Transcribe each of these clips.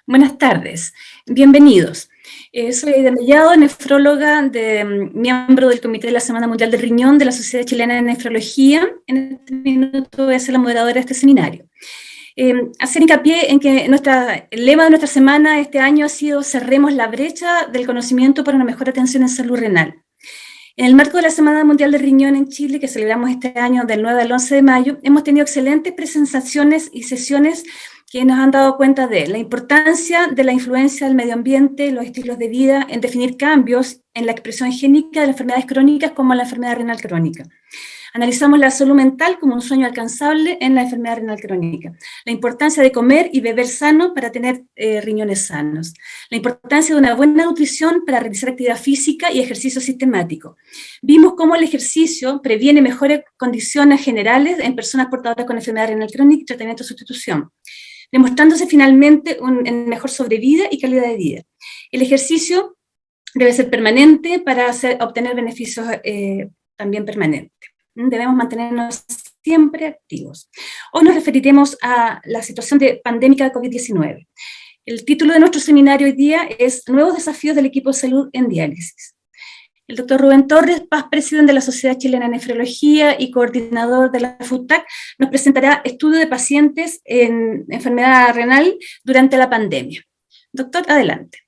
Buenas tardes, bienvenidos. Soy Aida Mellado, nefróloga, miembro del Comité de la Semana Mundial del Riñón de la Sociedad Chilena de Nefrología. En este minuto voy a ser la moderadora de este seminario. Hacer hincapié en que el lema de nuestra semana este año ha sido "Cerremos la brecha del conocimiento para una mejor atención en salud renal". En el marco de la Semana Mundial del Riñón en Chile, que celebramos este año del 9 al 11 de mayo, hemos tenido excelentes presentaciones y sesiones que nos han dado cuenta de la importancia de la influencia del medio ambiente, los estilos de vida, en definir cambios en la expresión génica de las enfermedades crónicas como la enfermedad renal crónica. Analizamos la salud mental como un sueño alcanzable en la enfermedad renal crónica, la importancia de comer y beber sano para tener riñones sanos, la importancia de una buena nutrición para realizar actividad física y ejercicio sistemático. Vimos cómo el ejercicio previene mejores condiciones generales en personas portadoras con enfermedad renal crónica y tratamiento de sustitución, demostrándose finalmente en mejor sobrevida y calidad de vida. El ejercicio debe ser permanente para obtener beneficios también permanentes. Debemos mantenernos siempre activos. Hoy nos referiremos a la situación pandémica de COVID-19. El título de nuestro seminario hoy día es "Nuevos desafíos del equipo de salud en diálisis". El doctor Rubén Torres, Paz, presidente de la Sociedad Chilena de Nefrología y coordinador de la FUTAC, nos presentará estudios de pacientes en enfermedad renal durante la pandemia. Doctor, adelante.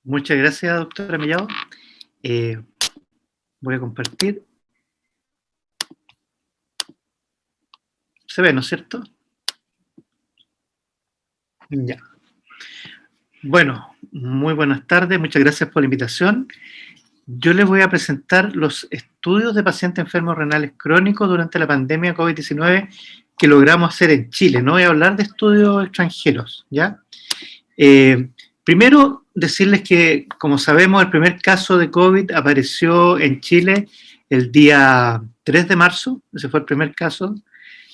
Muchas gracias, doctora Mellado. Voy a compartir. Se ve, ¿no es cierto? Ya. Bueno, muy buenas tardes, muchas gracias por la invitación. Yo les voy a presentar los estudios de pacientes enfermos renales crónicos durante la pandemia COVID-19 que logramos hacer en Chile. No voy a hablar de estudios extranjeros, ¿ya? Primero, decirles que, como sabemos, el primer caso de COVID apareció en Chile el día 3 de marzo. Ese fue el primer caso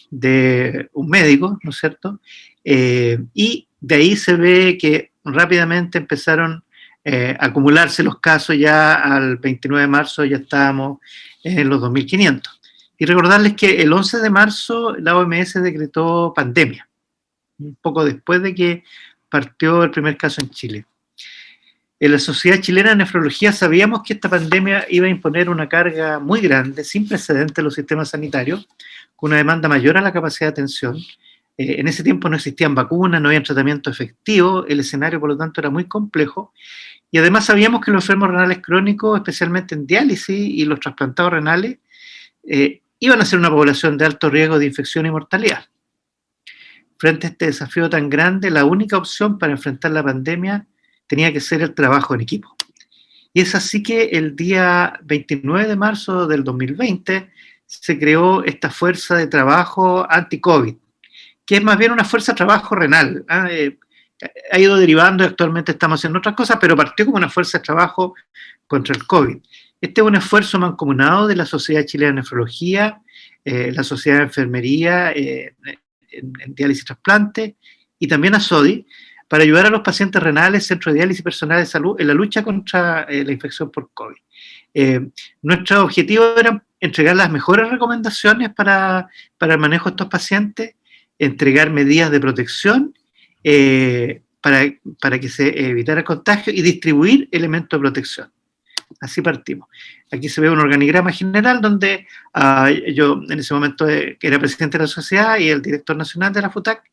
de un médico, ¿no es cierto? Y de ahí se ve que rápidamente empezaron a acumularse los casos. Ya al 29 de marzo ya estábamos en los 2.500. Y recordarles que el 11 de marzo la OMS decretó pandemia, un poco después de que partió el primer caso en Chile. En la Sociedad Chilena de Nefrología sabíamos que esta pandemia iba a imponer una carga muy grande, sin precedentes en los sistemas sanitarios, con una demanda mayor a la capacidad de atención. En ese tiempo no existían vacunas, no había tratamiento efectivo, el escenario por lo tanto era muy complejo, y además sabíamos que los enfermos renales crónicos, especialmente en diálisis y los trasplantados renales, iban a ser una población de alto riesgo de infección y mortalidad. Frente a este desafío tan grande, la única opción para enfrentar la pandemia tenía que ser el trabajo en equipo. Y es así que el día 29 de marzo del 2020 se creó esta fuerza de trabajo anti-COVID, que es más bien una fuerza de trabajo renal. Ha ido derivando y actualmente estamos haciendo otras cosas, pero partió como una fuerza de trabajo contra el COVID. Este es un esfuerzo mancomunado de la Sociedad Chilena de Nefrología, la Sociedad de Enfermería en diálisis y trasplante, y también a SODI, para ayudar a los pacientes renales, centros de diálisis y personal de salud en la lucha contra la infección por COVID. Nuestro objetivo era entregar las mejores recomendaciones para el manejo de estos pacientes, entregar medidas de protección para que se evitara el contagio y distribuir elementos de protección. Así partimos. Aquí se ve un organigrama general donde yo en ese momento era presidente de la sociedad y el director nacional de la FUTAC,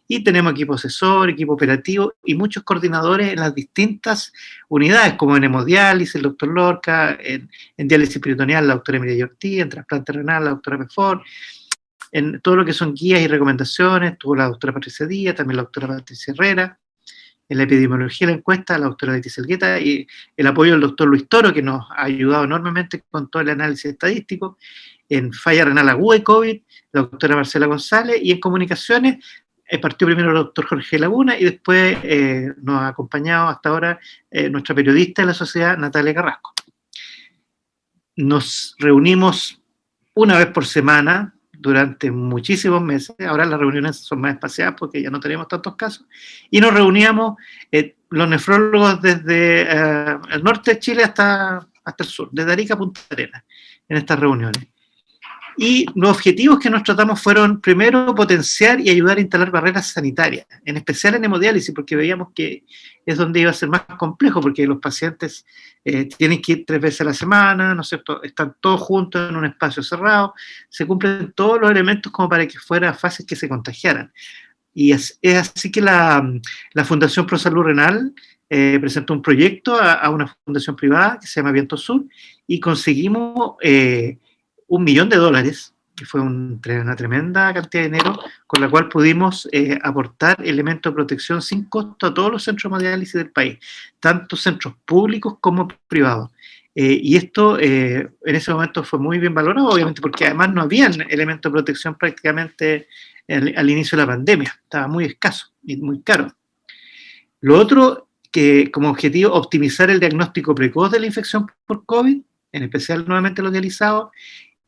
y tenemos equipo asesor, equipo operativo y muchos coordinadores en las distintas unidades, como en hemodiálisis, el doctor Lorca, en diálisis peritoneal, la doctora Emilia Ortiz, en trasplante renal, la doctora Mefor, en todo lo que son guías y recomendaciones, tuvo la doctora Patricia Díaz, también la doctora Patricia Herrera, en la epidemiología de la encuesta, la doctora Leticia Elgueta, y el apoyo del doctor Luis Toro, que nos ha ayudado enormemente con todo el análisis estadístico, en falla renal aguda y COVID, la doctora Marcela González, y en comunicaciones, partió primero el doctor Jorge Laguna, y después nos ha acompañado hasta ahora nuestra periodista de la sociedad, Natalia Carrasco. Nos reunimos una vez por semana, durante muchísimos meses. Ahora las reuniones son más espaciadas porque ya no tenemos tantos casos, y nos reuníamos los nefrólogos desde el norte de Chile hasta el sur, desde Arica a Punta Arenas, en estas reuniones. Y los objetivos que nos tratamos fueron, primero, potenciar y ayudar a instalar barreras sanitarias, en especial en hemodiálisis, porque veíamos que es donde iba a ser más complejo, porque los pacientes tienen que ir 3 veces a la semana, ¿no es cierto? Están todos juntos en un espacio cerrado, se cumplen todos los elementos como para que fuera fácil que se contagiaran. Y es así que la Fundación Pro Salud Renal presentó un proyecto a una fundación privada que se llama Viento Sur, y conseguimos $1.000.000, que fue una tremenda cantidad de dinero, con la cual pudimos aportar elementos de protección sin costo a todos los centros de hemodiálisis del país, tanto centros públicos como privados. Y esto en ese momento fue muy bien valorado, obviamente, porque además no habían elementos de protección prácticamente al inicio de la pandemia, estaba muy escaso y muy caro. Lo otro, que como objetivo, optimizar el diagnóstico precoz de la infección por COVID, en especial nuevamente los dializados,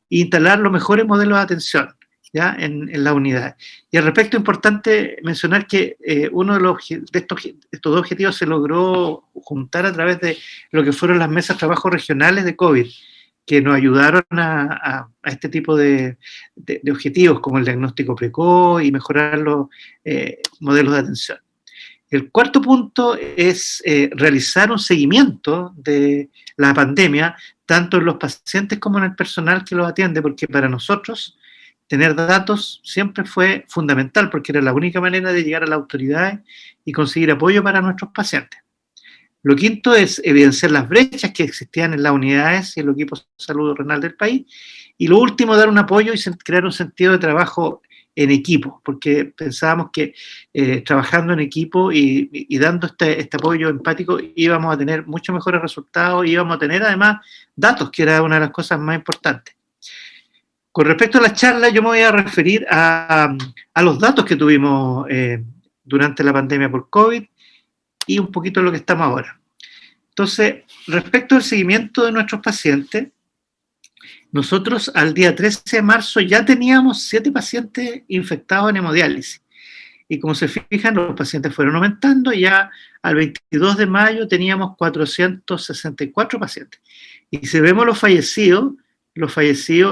e instalar los mejores modelos de atención, ¿ya? En la unidad. Y al respecto es importante mencionar que uno de estos dos objetivos se logró juntar a través de lo que fueron las mesas de trabajo regionales de COVID, que nos ayudaron a este tipo de objetivos, como el diagnóstico precoz y mejorar los modelos de atención. El cuarto punto es realizar un seguimiento de la pandemia, tanto en los pacientes como en el personal que los atiende, porque para nosotros tener datos siempre fue fundamental, porque era la única manera de llegar a las autoridades y conseguir apoyo para nuestros pacientes. Lo quinto es evidenciar las brechas que existían en las unidades y en los equipos de salud renal del país. Y lo último, dar un apoyo y crear un sentido de trabajo en equipo, porque pensábamos que trabajando en equipo y dando este apoyo empático íbamos a tener mucho mejores resultados y íbamos a tener además datos, que era una de las cosas más importantes. Con respecto a la charla, yo me voy a referir a los datos que tuvimos durante la pandemia por COVID y un poquito lo que estamos ahora. Entonces, respecto al seguimiento de nuestros pacientes, nosotros al día 13 de marzo ya teníamos 7 pacientes infectados en hemodiálisis. Y como se fijan, los pacientes fueron aumentando y ya al 22 de mayo teníamos 464 pacientes. Y si vemos los fallecidos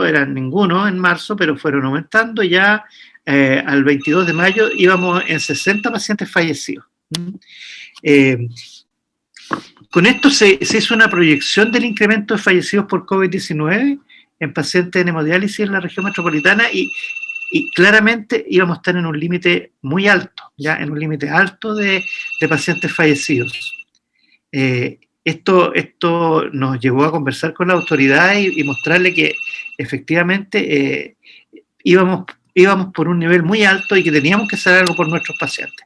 eran ninguno en marzo, pero fueron aumentando y ya al 22 de mayo íbamos en 60 pacientes fallecidos. Con esto se hizo una proyección del incremento de fallecidos por COVID-19 en pacientes en hemodiálisis en la región metropolitana y claramente íbamos a estar en un límite muy alto, ya en un límite alto de pacientes fallecidos. Esto nos llevó a conversar con la autoridad y mostrarle que efectivamente íbamos por un nivel muy alto y que teníamos que hacer algo por nuestros pacientes.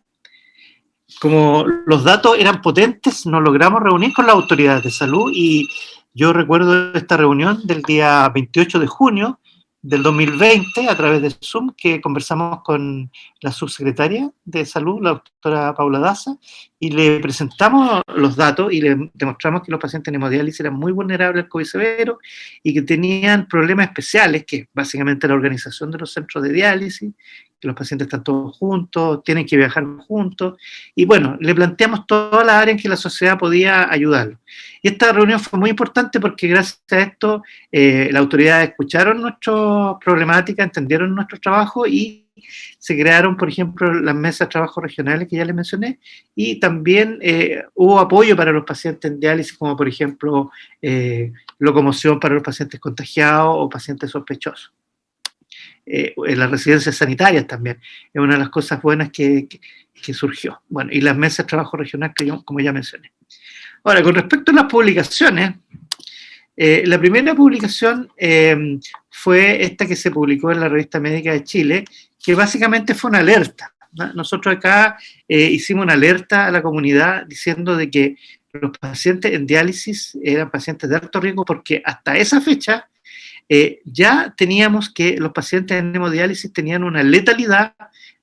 Como los datos eran potentes, nos logramos reunir con las autoridades de salud y yo recuerdo esta reunión del día 28 de junio del 2020 a través de Zoom, que conversamos con la subsecretaria de Salud, la doctora Paula Daza, y le presentamos los datos y le demostramos que los pacientes en hemodiálisis eran muy vulnerables al COVID severo y que tenían problemas especiales, que básicamente la organización de los centros de diálisis, que los pacientes están todos juntos, tienen que viajar juntos, y bueno, le planteamos todas las áreas en que la sociedad podía ayudarlo. Y esta reunión fue muy importante porque gracias a esto las autoridades escucharon nuestras problemáticas, entendieron nuestro trabajo y se crearon, por ejemplo, las mesas de trabajo regionales que ya les mencioné, y también hubo apoyo para los pacientes en diálisis, como por ejemplo locomoción para los pacientes contagiados o pacientes sospechosos. En las residencias sanitarias también, es una de las cosas buenas que surgió. Bueno, y las mesas de trabajo regional que yo, como ya mencioné. Ahora, con respecto a las publicaciones, la primera publicación fue esta que se publicó en la Revista Médica de Chile, que básicamente fue una alerta, ¿no? Nosotros acá hicimos una alerta a la comunidad diciendo de que los pacientes en diálisis eran pacientes de alto riesgo porque hasta esa fecha ya teníamos que los pacientes en hemodiálisis tenían una letalidad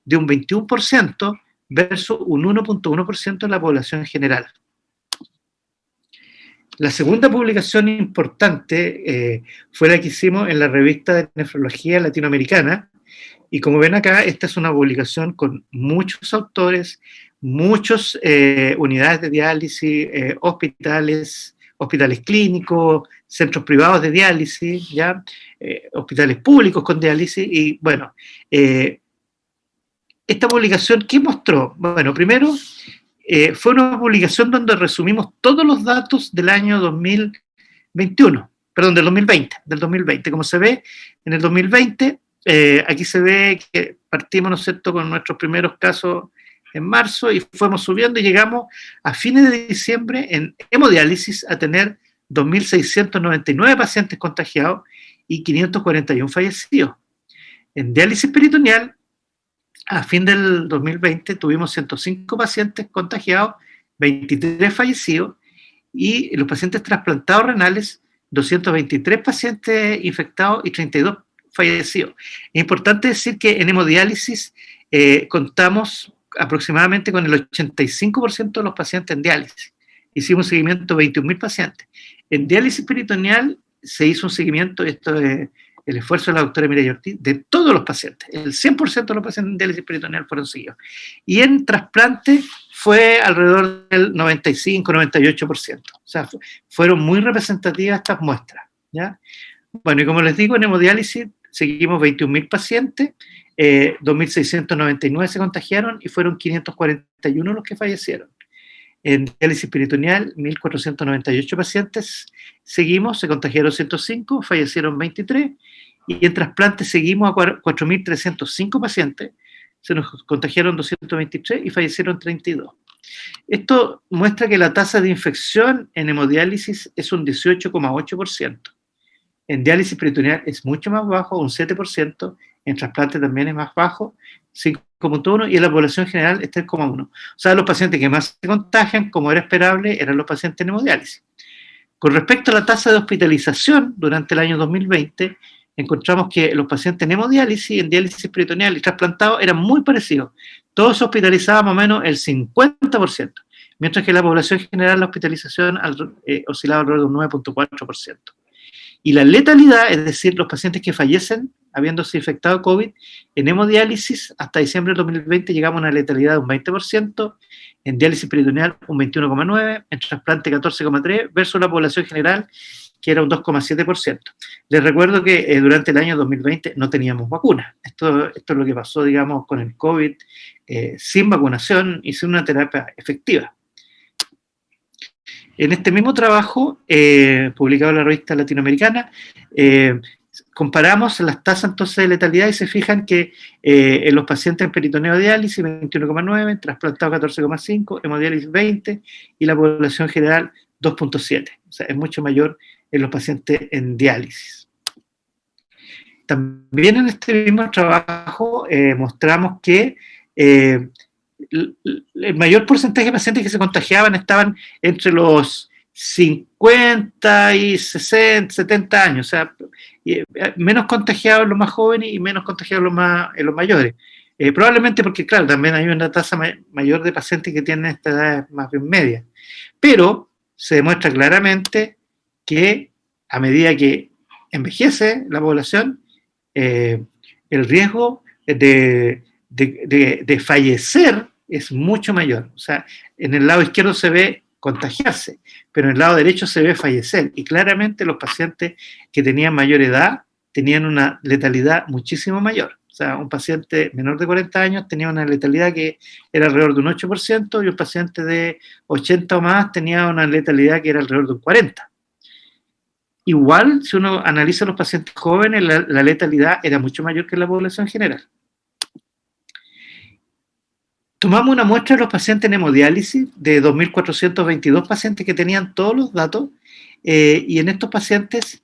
de un 21% versus un 1.1% en la población general. La segunda publicación importante fue la que hicimos en la revista de nefrología latinoamericana, y como ven acá, esta es una publicación con muchos autores, muchas unidades de diálisis, hospitales clínicos, centros privados de diálisis, ¿ya? hospitales públicos con diálisis, y bueno, esta publicación, ¿qué mostró? Bueno, primero, fue una publicación donde resumimos todos los datos del año 2021, perdón, del 2020. Como se ve, en el 2020, aquí se ve que partimos, ¿no es cierto?, con nuestros primeros casos en marzo y fuimos subiendo y llegamos a fines de diciembre en hemodiálisis a tener 2.699 pacientes contagiados y 541 fallecidos. En diálisis peritoneal, a fin del 2020 tuvimos 105 pacientes contagiados, 23 fallecidos, y los pacientes trasplantados renales, 223 pacientes infectados y 32 fallecidos. Es importante decir que en hemodiálisis contamos aproximadamente con el 85% de los pacientes en diálisis. Hicimos un seguimiento de 21.000 pacientes. En diálisis peritoneal se hizo un seguimiento, esto es el esfuerzo de la doctora Mireya Ortiz, de todos los pacientes. El 100% de los pacientes en diálisis peritoneal fueron seguidos. Y en trasplante fue alrededor del 95-98%. O sea, fueron muy representativas estas muestras, ¿ya? Bueno, y como les digo, en hemodiálisis seguimos 21.000 pacientes, 2.699 se contagiaron y fueron 541 los que fallecieron. En diálisis peritoneal, 1.498 pacientes seguimos, se contagiaron 105, fallecieron 23, y en trasplante seguimos a 4.305 pacientes, se nos contagiaron 223 y fallecieron 32. Esto muestra que la tasa de infección en hemodiálisis es un 18,8%. En diálisis peritoneal es mucho más bajo, un 7%, en trasplante también es más bajo, 5,1%, y en la población general es 3,1%. O sea, los pacientes que más se contagian, como era esperable, eran los pacientes en hemodiálisis. Con respecto a la tasa de hospitalización durante el año 2020, encontramos que los pacientes en hemodiálisis, en diálisis peritoneal y trasplantados eran muy parecidos. Todos se hospitalizaban más o menos el 50%, mientras que en la población general la hospitalización oscilaba alrededor de un 9,4%. Y la letalidad, es decir, los pacientes que fallecen habiéndose infectado COVID, en hemodiálisis hasta diciembre del 2020 llegamos a una letalidad de un 20%, en diálisis peritoneal un 21,9%, en trasplante 14,3%, versus la población general, que era un 2,7%. Les recuerdo que durante el año 2020 no teníamos vacunas. Esto es lo que pasó, digamos, con el COVID, sin vacunación y sin una terapia efectiva. En este mismo trabajo, publicado en la revista latinoamericana, comparamos las tasas entonces de letalidad y se fijan que en los pacientes en peritoneo diálisis 21,9, en trasplantado 14,5, hemodiálisis 20 y la población general 2,7. O sea, es mucho mayor en los pacientes en diálisis. También en este mismo trabajo mostramos que el mayor porcentaje de pacientes que se contagiaban estaban entre los 50 y 60, 70 años, o sea, menos contagiados en los más jóvenes y menos contagiados en los mayores. Probablemente porque, claro, también hay una tasa mayor de pacientes que tienen esta edad más bien media. Pero se demuestra claramente que a medida que envejece la población, el riesgo de fallecer es mucho mayor. O sea, en el lado izquierdo se ve contagiarse, pero en el lado derecho se ve fallecer. Y claramente los pacientes que tenían mayor edad tenían una letalidad muchísimo mayor. O sea, un paciente menor de 40 años tenía una letalidad que era alrededor de un 8% y un paciente de 80 o más tenía una letalidad que era alrededor de un 40%. Igual, si uno analiza a los pacientes jóvenes, la letalidad era mucho mayor que en la población general. Tomamos una muestra de los pacientes en hemodiálisis, de 2.422 pacientes que tenían todos los datos, y en estos pacientes,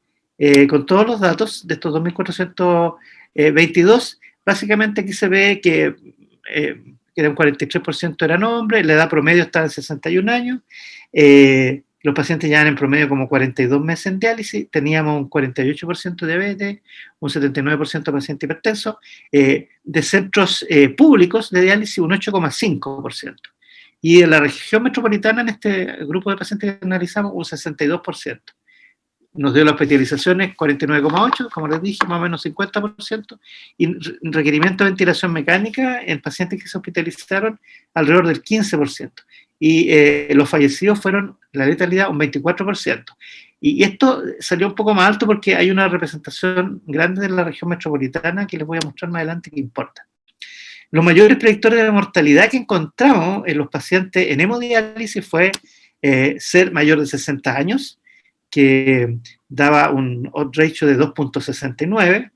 con todos los datos de estos 2.422, básicamente aquí se ve que era un 43% eran hombres, la edad promedio estaba en 61 años, los pacientes llevan en promedio como 42 meses en diálisis, teníamos un 48% de diabetes, un 79% de pacientes hipertensos, de centros públicos de diálisis un 8,5%. Y en la región metropolitana, en este grupo de pacientes que analizamos, un 62%. Nos dio las hospitalizaciones 49,8%, como les dije, más o menos 50%, y requerimiento de ventilación mecánica en pacientes que se hospitalizaron alrededor del 15%. Y los fallecidos fueron, la letalidad, un 24%. Y esto salió un poco más alto porque hay una representación grande de la región metropolitana que les voy a mostrar más adelante que importa. Los mayores predictores de mortalidad que encontramos en los pacientes en hemodiálisis fue ser mayor de 60 años, que daba un odds ratio de 2.69,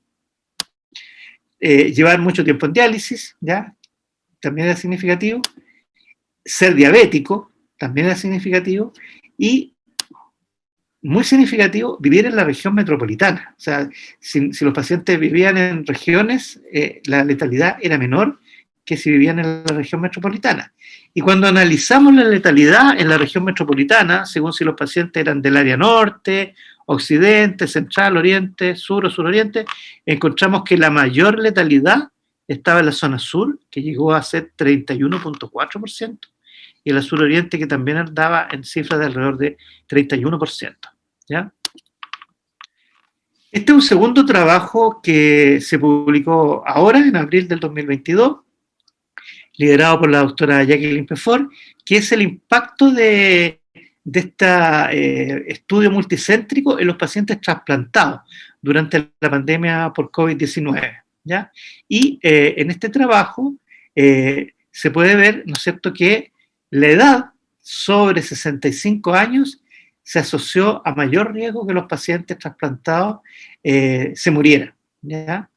llevar mucho tiempo en diálisis, ¿ya? También era significativo, ser diabético, también era significativo, y muy significativo, vivir en la región metropolitana. O sea, si los pacientes vivían en regiones, la letalidad era menor que si vivían en la región metropolitana. Y cuando analizamos la letalidad en la región metropolitana, según si los pacientes eran del área norte, occidente, central, oriente, sur o suroriente, encontramos que la mayor letalidad estaba en la zona sur, que llegó a ser 31.4%, y en la suroriente, que también andaba en cifras de alrededor de 31%. ¿Ya? Este es un segundo trabajo que se publicó ahora, en abril del 2022, liderado por la doctora Jacqueline Pefort, que es el impacto de este estudio multicéntrico en los pacientes trasplantados durante la pandemia por COVID-19. ¿Ya? Y en este trabajo se puede ver, ¿no es cierto?, que la edad sobre 65 años se asoció a mayor riesgo que los pacientes trasplantados se murieran. ¿Ya?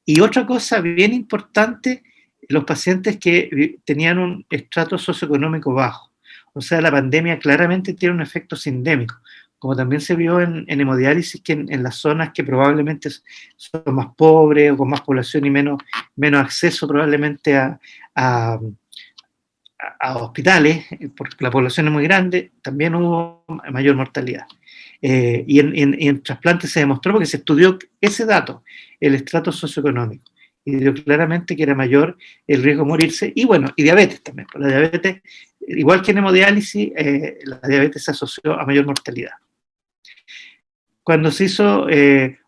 Y otra cosa bien importante, los pacientes que tenían un estrato socioeconómico bajo. O sea, la pandemia claramente tiene un efecto sindémico, como también se vio en hemodiálisis, que en las zonas que probablemente son más pobres o con más población y menos acceso probablemente a hospitales, porque la población es muy grande, también hubo mayor mortalidad. Y en trasplantes se demostró, porque se estudió ese dato, el estrato socioeconómico, y dio claramente que era mayor el riesgo de morirse, y bueno, y diabetes también. La diabetes, igual que en hemodiálisis, la diabetes se asoció a mayor mortalidad. Cuando se hizo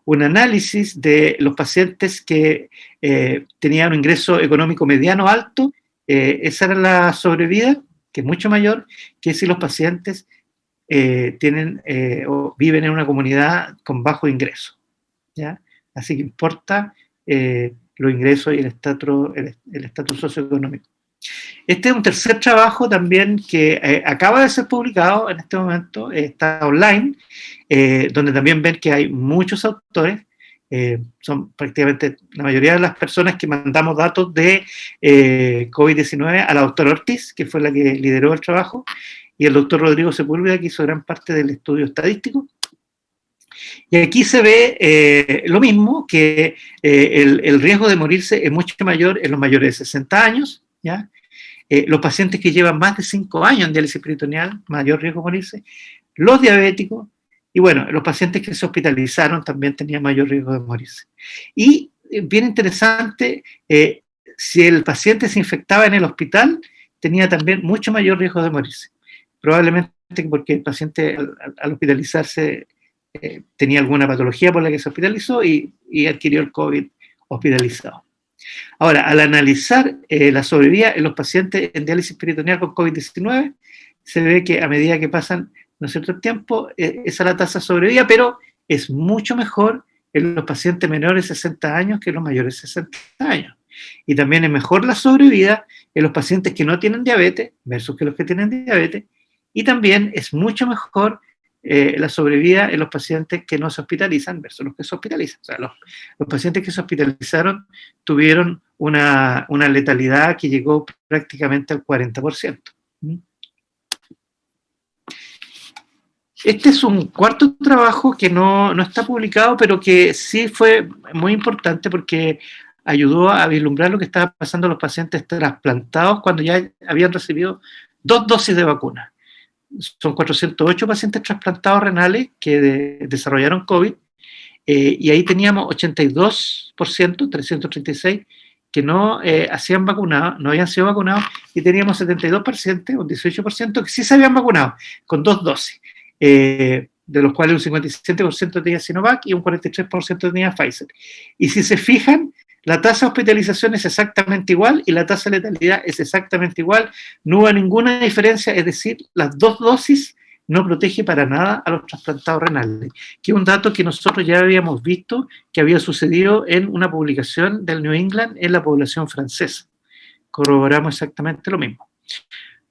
un análisis de los pacientes que tenían un ingreso económico mediano alto, esa era la sobrevida, que es mucho mayor que si los pacientes tienen o viven en una comunidad con bajo ingreso. ¿Ya? Así que importa los ingresos y el estatus socioeconómico. Este es un tercer trabajo también que acaba de ser publicado en este momento, está online, donde también ven que hay muchos autores. Son prácticamente la mayoría de las personas que mandamos datos de COVID-19 a la doctora Ortiz, que fue la que lideró el trabajo, y el doctor Rodrigo Sepúlveda, que hizo gran parte del estudio estadístico. Y aquí se ve lo mismo, que el riesgo de morirse es mucho mayor en los mayores de 60 años, ¿ya? Los pacientes que llevan más de 5 años en diálisis peritoneal, mayor riesgo de morirse, los diabéticos, y bueno, los pacientes que se hospitalizaron también tenían mayor riesgo de morirse. Y bien interesante, si el paciente se infectaba en el hospital, tenía también mucho mayor riesgo de morirse. Probablemente porque el paciente al hospitalizarse tenía alguna patología por la que se hospitalizó y adquirió el COVID hospitalizado. Ahora, al analizar la sobrevida en los pacientes en diálisis peritoneal con COVID-19, se ve que a medida que pasan, ¿no es cierto?, el tiempo, esa es la tasa de sobrevida, pero es mucho mejor en los pacientes menores de 60 años que en los mayores de 60 años. Y también es mejor la sobrevida en los pacientes que no tienen diabetes versus que los que tienen diabetes, y también es mucho mejor la sobrevida en los pacientes que no se hospitalizan versus los que se hospitalizan. O sea, los pacientes que se hospitalizaron tuvieron una letalidad que llegó prácticamente al 40%. Este es un cuarto trabajo que no está publicado, pero que sí fue muy importante porque ayudó a vislumbrar lo que estaba pasando a los pacientes trasplantados cuando ya habían recibido 2 dosis de vacuna. Son 408 pacientes trasplantados renales que desarrollaron COVID, y ahí teníamos 82%, 336, que no habían sido vacunados, y teníamos 72 pacientes, un 18%, que sí se habían vacunado, con 2 dosis, de los cuales un 57% tenía Sinovac y un 43% tenía Pfizer. Y si se fijan, la tasa de hospitalización es exactamente igual y la tasa de letalidad es exactamente igual, no hubo ninguna diferencia, es decir, las 2 dosis no protege para nada a los trasplantados renales, que es un dato que nosotros ya habíamos visto que había sucedido en una publicación del New England en la población francesa. Corroboramos exactamente lo mismo.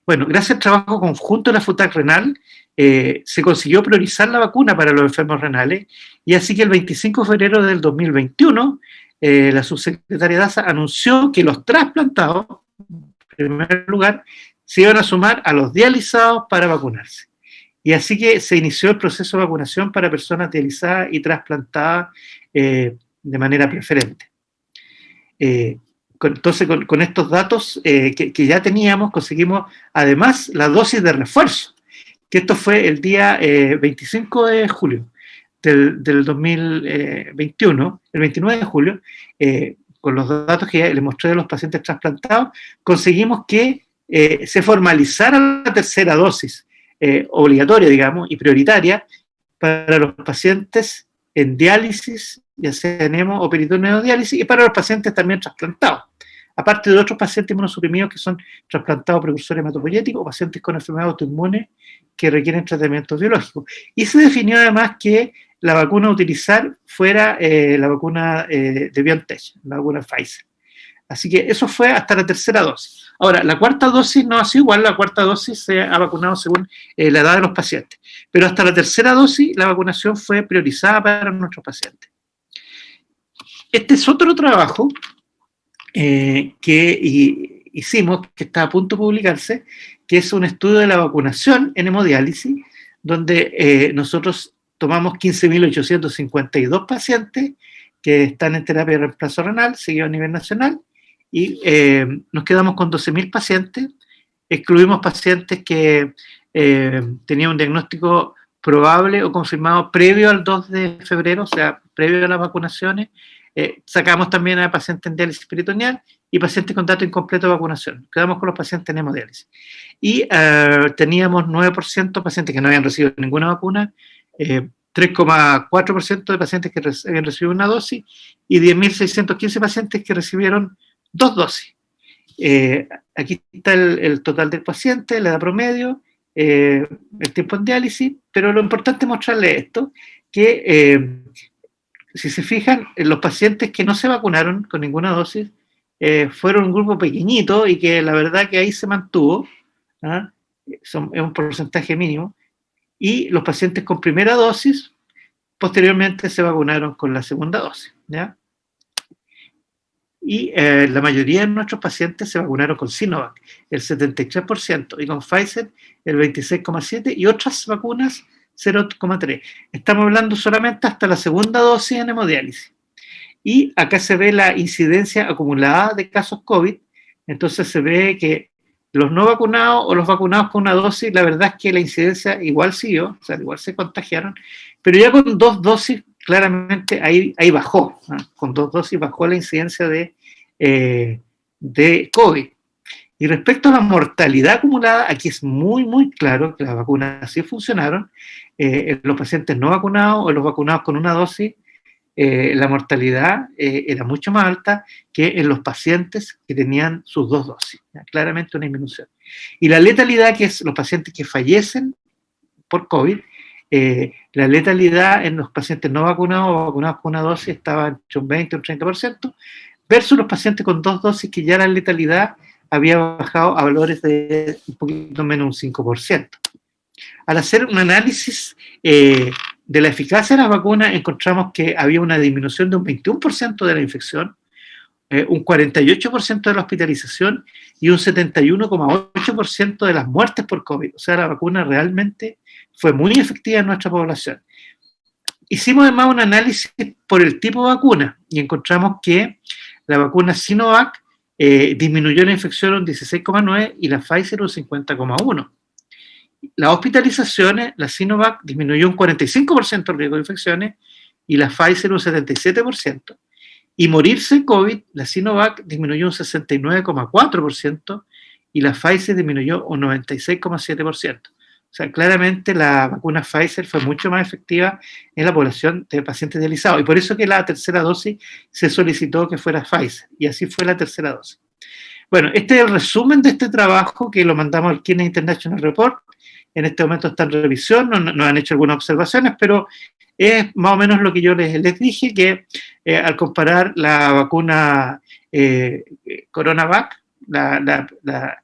Bueno, gracias al trabajo conjunto de la FUTAC renal, se consiguió priorizar la vacuna para los enfermos renales, y así que el 25 de febrero del 2021, la subsecretaria Daza anunció que los trasplantados, en primer lugar, se iban a sumar a los dializados para vacunarse. Y así que se inició el proceso de vacunación para personas dializadas y trasplantadas de manera preferente. Entonces, con estos datos que ya teníamos, conseguimos además la dosis de refuerzo, que esto fue el día 25 de julio del 2021, el 29 de julio, con los datos que ya les mostré de los pacientes trasplantados, conseguimos que se formalizara la tercera dosis obligatoria, digamos, y prioritaria para los pacientes en diálisis, ya sea en hemo o peritoneodiálisis, y para los pacientes también trasplantados, aparte de otros pacientes inmunosuprimidos que son trasplantados precursores hematopoyéticos o pacientes con enfermedad autoinmune que requieren tratamientos biológicos. Y se definió además que la vacuna a utilizar fuera la vacuna de BioNTech, la vacuna Pfizer. Así que eso fue hasta la tercera dosis. Ahora, la cuarta dosis no ha sido igual, la cuarta dosis se ha vacunado según la edad de los pacientes, pero hasta la tercera dosis la vacunación fue priorizada para nuestros pacientes. Este es otro trabajo que hicimos, que está a punto de publicarse, que es un estudio de la vacunación en hemodiálisis, donde nosotros tomamos 15.852 pacientes que están en terapia de reemplazo renal, seguido a nivel nacional, y nos quedamos con 12.000 pacientes. Excluimos pacientes que tenían un diagnóstico probable o confirmado previo al 2 de febrero, o sea, previo a las vacunaciones. Sacamos también a pacientes en diálisis peritoneal y pacientes con dato incompleto de vacunación. Quedamos con los pacientes en hemodiálisis. Y teníamos 9% de pacientes que no habían recibido ninguna vacuna, 3,4% de pacientes que habían recibido una dosis y 10.615 pacientes que recibieron 2 dosis. Aquí está el total del paciente, la edad promedio, el tiempo en diálisis, pero lo importante es mostrarles esto, que si se fijan, los pacientes que no se vacunaron con ninguna dosis fueron un grupo pequeñito y que la verdad que ahí se mantuvo, ¿ah? Es un porcentaje mínimo, y los pacientes con primera dosis posteriormente se vacunaron con la segunda dosis, ¿ya? Y la mayoría de nuestros pacientes se vacunaron con Sinovac, el 73%, y con Pfizer el 26,7%, y otras vacunas 0,3%. Estamos hablando solamente hasta la segunda dosis en hemodiálisis. Y acá se ve la incidencia acumulada de casos COVID. Entonces se ve que los no vacunados o los vacunados con una dosis, la verdad es que la incidencia igual siguió, o sea, igual se contagiaron, pero ya con 2 dosis claramente ahí bajó, ¿no? Con 2 dosis bajó la incidencia de COVID. Y respecto a la mortalidad acumulada, aquí es muy, muy claro que las vacunas sí funcionaron. En los pacientes no vacunados o los vacunados con una dosis, la mortalidad era mucho más alta que en los pacientes que tenían sus 2 dosis. ¿Ya? Claramente una disminución. Y la letalidad, que es los pacientes que fallecen por COVID, la letalidad en los pacientes no vacunados o vacunados con una dosis estaba entre un 20 y un 30%, versus los pacientes con 2 dosis que ya la letalidad había bajado a valores de un poquito menos un 5%. Al hacer un análisis de la eficacia de las vacunas, encontramos que había una disminución de un 21% de la infección, un 48% de la hospitalización y un 71,8% de las muertes por COVID. O sea, la vacuna realmente fue muy efectiva en nuestra población. Hicimos además un análisis por el tipo de vacuna y encontramos que la vacuna Sinovac disminuyó la infección un 16,9% y la Pfizer un 50,1%. Las hospitalizaciones, la Sinovac disminuyó un 45% el riesgo de infecciones y la Pfizer un 77%. Y morirse de COVID, la Sinovac disminuyó un 69,4% y la Pfizer disminuyó un 96,7%. O sea, claramente la vacuna Pfizer fue mucho más efectiva en la población de pacientes dializados. Y por eso que la tercera dosis se solicitó que fuera Pfizer. Y así fue la tercera dosis. Bueno, este es el resumen de este trabajo que lo mandamos al Kidney International Report. en este momento está en revisión, nos han hecho algunas observaciones, pero es más o menos lo que yo les dije, que al comparar la vacuna CoronaVac, la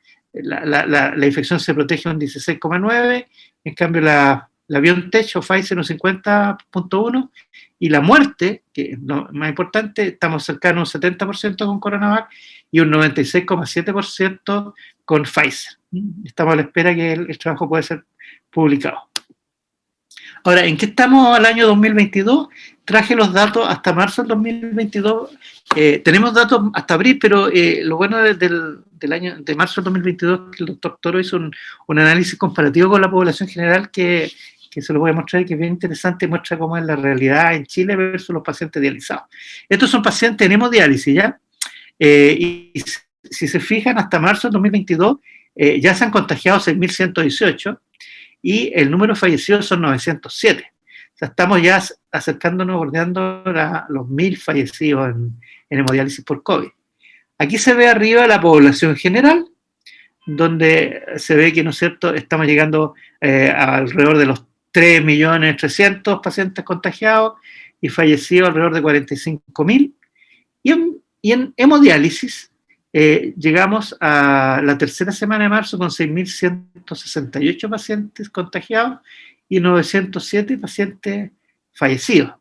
infección se protege un 16,9, en cambio la BioNTech o Pfizer un 50,1, y la muerte, que es lo más importante, estamos cercanos a un 70% con CoronaVac y un 96,7% con Pfizer. Estamos a la espera que el trabajo pueda ser publicado. Ahora, ¿en qué estamos al año 2022? Traje los datos hasta marzo del 2022. Tenemos datos hasta abril, pero lo bueno del año de marzo del 2022 es que el doctor Toro hizo un análisis comparativo con la población general que se lo voy a mostrar y que es bien interesante, muestra cómo es la realidad en Chile versus los pacientes dializados. Estos son pacientes en hemodiálisis, ¿ya? Y si se fijan, hasta marzo del 2022 ya se han contagiado 6.118 y el número de fallecidos son 907. O sea, estamos ya acercándonos, bordeando los 1.000 fallecidos en hemodiálisis por COVID. Aquí se ve arriba la población general, donde se ve que, ¿no es cierto?, estamos llegando a alrededor de los 3.300.000 pacientes contagiados y fallecidos alrededor de 45.000. Y en hemodiálisis llegamos a la tercera semana de marzo con 6.168 pacientes contagiados y 907 pacientes fallecidos.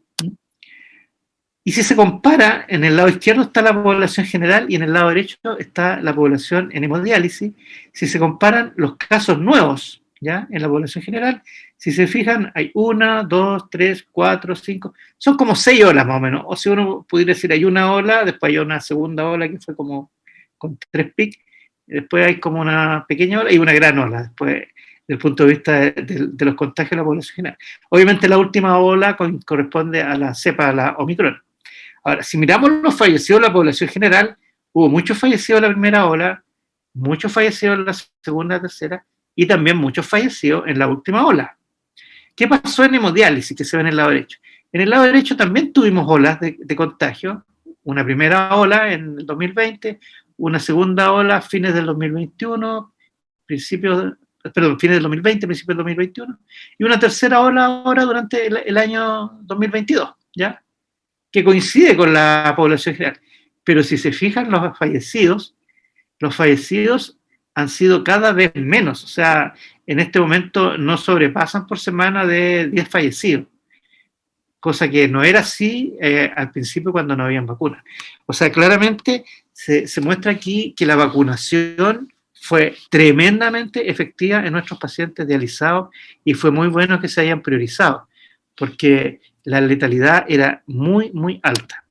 Y si se compara, en el lado izquierdo está la población general y en el lado derecho está la población en hemodiálisis. Si se comparan los casos nuevos, ¿ya?, en la población general, si se fijan, hay 1, 2, 3, 4, 5, son como 6 olas más o menos. O si uno pudiera decir, hay una ola, después hay una segunda ola que fue como con 3 picos, después hay como una pequeña ola y una gran ola, después, desde el punto de vista de los contagios de la población general. Obviamente la última ola corresponde a la cepa, a la Omicron. Ahora, si miramos los fallecidos de la población general, hubo muchos fallecidos en la primera ola, muchos fallecidos en la segunda, tercera, y también muchos fallecidos en la última ola. ¿Qué pasó en hemodiálisis, que se ve en el lado derecho? En el lado derecho también tuvimos olas de contagio, una primera ola en el 2020, una segunda ola a fines del 2021, fines del 2020, principios del 2021, y una tercera ola ahora durante el año 2022, ¿ya?, que coincide con la población general. Pero si se fijan los fallecidos han sido cada vez menos. O sea, en este momento no sobrepasan por semana de 10 fallecidos, cosa que no era así al principio cuando no habían vacunas. O sea, claramente se muestra aquí que la vacunación fue tremendamente efectiva en nuestros pacientes dializados y fue muy bueno que se hayan priorizado, porque la letalidad era muy, muy alta.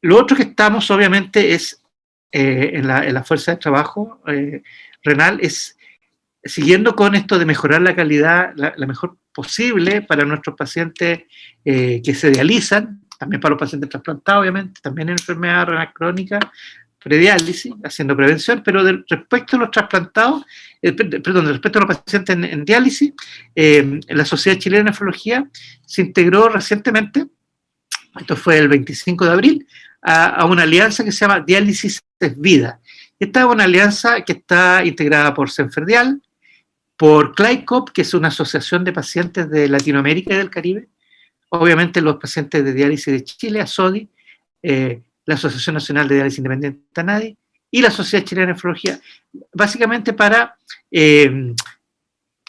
Lo otro que estamos, obviamente, es en la fuerza de trabajo renal, es siguiendo con esto de mejorar la calidad, la mejor posible para nuestros pacientes que se dializan, también para los pacientes trasplantados, obviamente, también en enfermedad renal crónica, prediálisis, haciendo prevención, pero respecto a los trasplantados, respecto a los pacientes en diálisis, la Sociedad Chilena de Nefrología se integró recientemente, esto fue el 25 de abril, a una alianza que se llama Diálisis es Vida. Esta es una alianza que está integrada por Senferdial, por CLAICOP, que es una asociación de pacientes de Latinoamérica y del Caribe, obviamente los pacientes de diálisis de Chile, ASODI, la Asociación Nacional de Diálisis Independiente, ANADI, y la Sociedad Chilena de Nefrología, básicamente para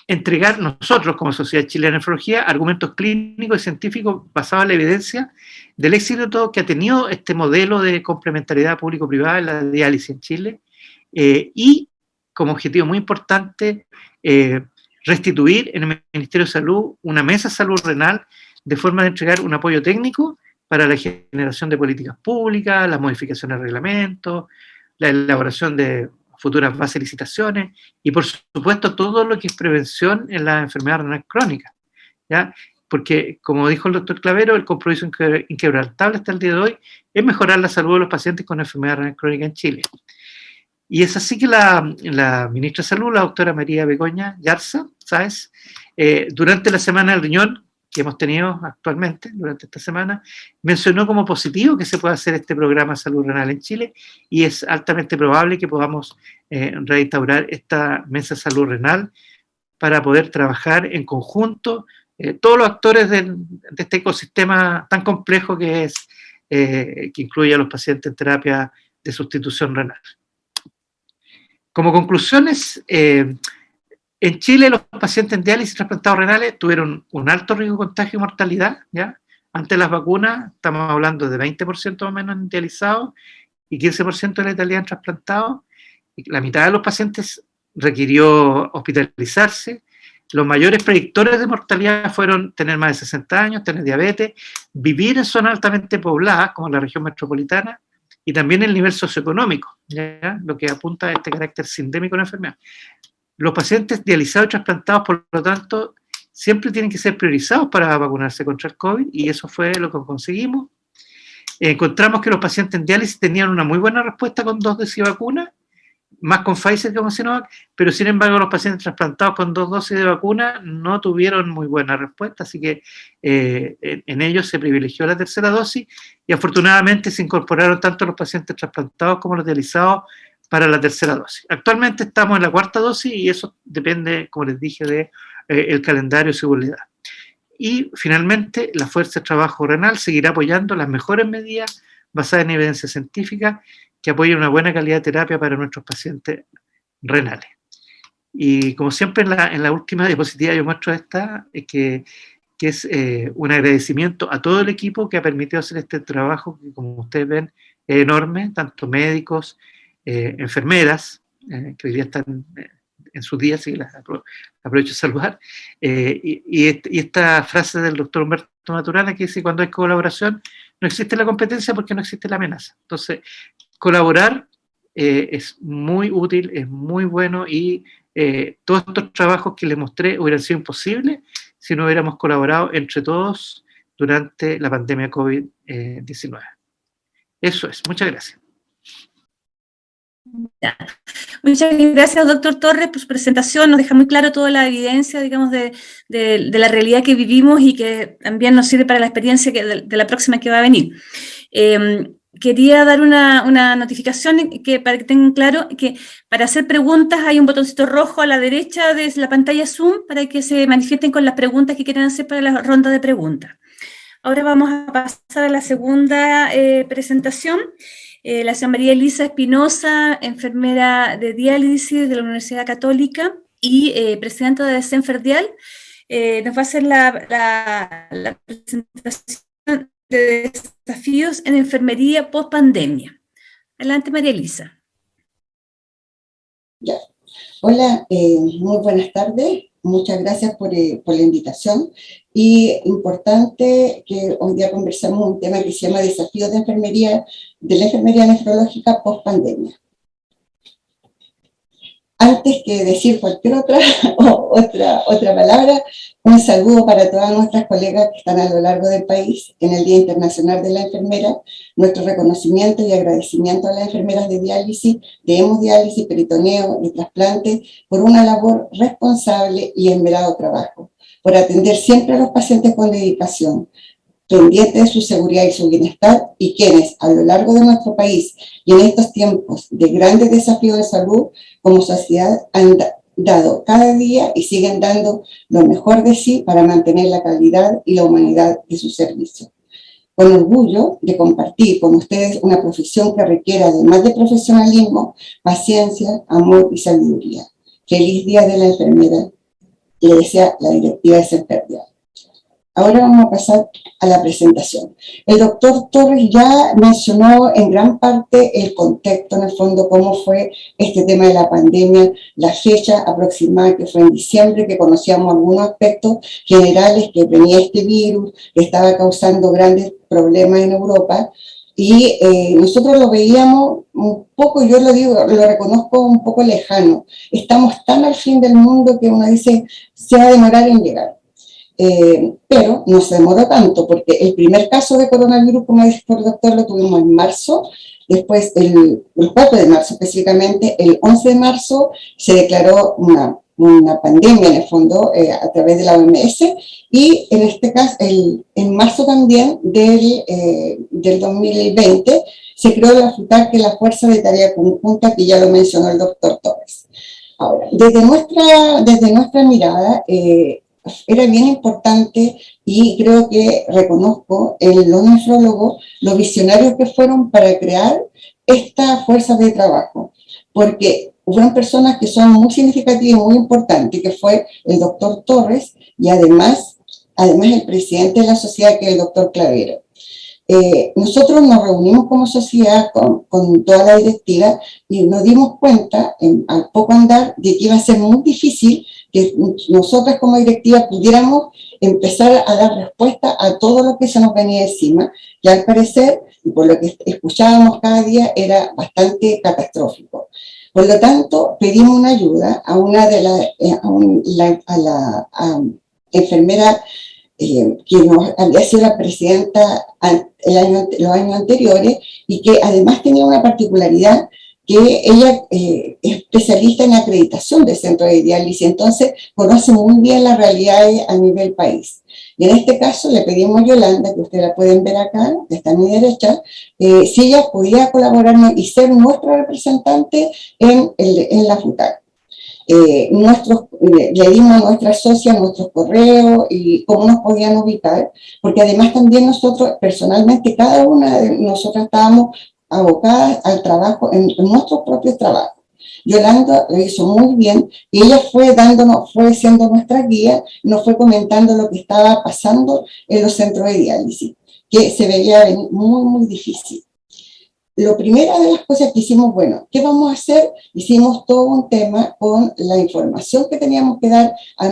entregar nosotros como Sociedad Chilena de Nefrología argumentos clínicos y científicos basados en la evidencia del éxito que ha tenido este modelo de complementariedad público-privada en la diálisis en Chile, y como objetivo muy importante restituir en el Ministerio de Salud una mesa de salud renal de forma de entregar un apoyo técnico para la generación de políticas públicas, las modificaciones de reglamentos, la elaboración de futuras bases de licitaciones y, por supuesto, todo lo que es prevención en la enfermedad renal crónica, ¿ya? Porque, como dijo el doctor Clavero, el compromiso inquebrantable hasta el día de hoy es mejorar la salud de los pacientes con enfermedad renal crónica en Chile. Y es así que la ministra de Salud, la doctora María Begoña Yarza Sáez, durante la Semana del Riñón, que hemos tenido actualmente durante esta semana, mencionó como positivo que se pueda hacer este programa de salud renal en Chile y es altamente probable que podamos reinstaurar esta mesa de salud renal para poder trabajar en conjunto todos los actores de este ecosistema tan complejo que es, que incluye a los pacientes en terapia de sustitución renal. Como conclusiones, en Chile los pacientes en diálisis y trasplantados renales tuvieron un alto riesgo de contagio y mortalidad, ¿ya? Ante las vacunas estamos hablando de 20% o menos en dializados y 15% de letalidad en trasplantados. La mitad de los pacientes requirió hospitalizarse. Los mayores predictores de mortalidad fueron tener más de 60 años, tener diabetes, vivir en zonas altamente pobladas, como la región metropolitana, y también el nivel socioeconómico, ¿ya? Lo que apunta a este carácter sindémico de la enfermedad. Los pacientes dializados y trasplantados, por lo tanto, siempre tienen que ser priorizados para vacunarse contra el COVID, y eso fue lo que conseguimos. Encontramos que los pacientes en diálisis tenían una muy buena respuesta con 2 dosis de vacuna, más con Pfizer que con Sinovac, pero sin embargo los pacientes trasplantados con 2 dosis de vacuna no tuvieron muy buena respuesta, así que en ellos se privilegió la tercera dosis y afortunadamente se incorporaron tanto los pacientes trasplantados como los dializados para la tercera dosis. Actualmente estamos en la 4ª dosis y eso depende, como les dije, de el calendario de seguridad. Y finalmente la Fuerza de Trabajo Renal seguirá apoyando las mejores medidas basadas en evidencia científica que apoyen una buena calidad de terapia para nuestros pacientes renales. Y como siempre en la última diapositiva yo muestro esta, que es un agradecimiento a todo el equipo que ha permitido hacer este trabajo, que como ustedes ven es enorme, tanto médicos, enfermeras, que hoy día están en sus días, así que las aprovecho de saludar, y esta frase del doctor Humberto Maturana que dice: cuando hay colaboración no existe la competencia porque no existe la amenaza. Entonces, colaborar es muy útil, es muy bueno, y todos estos trabajos que les mostré hubieran sido imposibles si no hubiéramos colaborado entre todos durante la pandemia COVID-19. Eso es, muchas gracias. Muchas gracias, doctor Torres, por su presentación. Nos deja muy claro toda la evidencia, digamos, de la realidad que vivimos y que también nos sirve para la experiencia de la próxima que va a venir. Quería dar una notificación para que tengan claro que para hacer preguntas hay un botoncito rojo a la derecha de la pantalla Zoom para que se manifiesten con las preguntas que quieran hacer para la ronda de preguntas. Ahora vamos a pasar a la segunda presentación. La señora María Elisa Espinosa, enfermera de diálisis de la Universidad Católica y presidenta de Senferdial, nos va a hacer la presentación de desafíos en enfermería post-pandemia. Adelante, María Elisa. Ya. Hola, muy buenas tardes. Muchas gracias por la invitación. Y importante que hoy día conversamos un tema que se llama desafíos de la enfermería nefrológica post-pandemia. Antes que decir cualquier otra palabra, un saludo para todas nuestras colegas que están a lo largo del país en el Día Internacional de la Enfermera, nuestro reconocimiento y agradecimiento a las enfermeras de diálisis, de hemodiálisis, peritoneo y trasplante por una labor responsable y esmerado trabajo, por atender siempre a los pacientes con dedicación, pendientes de su seguridad y su bienestar, y quienes a lo largo de nuestro país y en estos tiempos de grandes desafíos de salud como sociedad han dado cada día y siguen dando lo mejor de sí para mantener la calidad y la humanidad de su servicio. Con orgullo de compartir con ustedes una profesión que requiere, además de profesionalismo, paciencia, amor y sabiduría. Feliz Día de la Enfermera, le desea la directiva de Senferdial. Ahora vamos a pasar a la presentación. El doctor Torres ya mencionó en gran parte el contexto, en el fondo, cómo fue este tema de la pandemia, la fecha aproximada que fue en diciembre, que conocíamos algunos aspectos generales, que venía este virus, que estaba causando grandes problemas en Europa, y nosotros lo veíamos un poco, yo lo digo, lo reconozco un poco lejano. Estamos tan al fin del mundo que uno dice, se va a demorar en llegar. Pero no se demoró tanto, porque el primer caso de coronavirus, como dice el doctor, lo tuvimos en marzo, después el 4 de marzo específicamente, el 11 de marzo se declaró una una pandemia en el fondo a través de la OMS, y en este caso, en marzo también del 2020, se creó la FUTAC, que es la Fuerza de Tarea Conjunta, que ya lo mencionó el doctor Torres. Ahora, desde nuestra mirada, era bien importante, y creo que reconozco en los nefrólogos los visionarios que fueron para crear esta fuerza de trabajo, porque fueron personas que son muy significativas y muy importantes, que fue el doctor Torres y además el presidente de la sociedad, que es el doctor Clavero. Nosotros nos reunimos como sociedad con toda la directiva y nos dimos cuenta, al poco andar, de que iba a ser muy difícil que nosotras como directiva pudiéramos empezar a dar respuesta a todo lo que se nos venía encima, que al parecer, y por lo que escuchábamos cada día, era bastante catastrófico. Por lo tanto, pedimos una ayuda a una de la enfermera que nos había sido la presidenta los años anteriores, y que además tenía una particularidad, que ella es especialista en acreditación de centros de diálisis, entonces conoce muy bien las realidades a nivel país. Y en este caso le pedimos a Yolanda, que ustedes la pueden ver acá, que está a mi derecha, si ella podía colaborarnos y ser nuestra representante en la FUTAC. Le dimos a nuestras socias nuestros correos y cómo nos podían ubicar, porque además también nosotros personalmente, cada una de nosotras estábamos abocadas al trabajo, en nuestros propios trabajos. Yolanda lo hizo muy bien y ella fue siendo nuestra guía, nos fue comentando lo que estaba pasando en los centros de diálisis, que se veía muy, muy difícil. Lo primero de las cosas que hicimos, bueno, ¿qué vamos a hacer? Hicimos todo un tema con la información que teníamos que dar a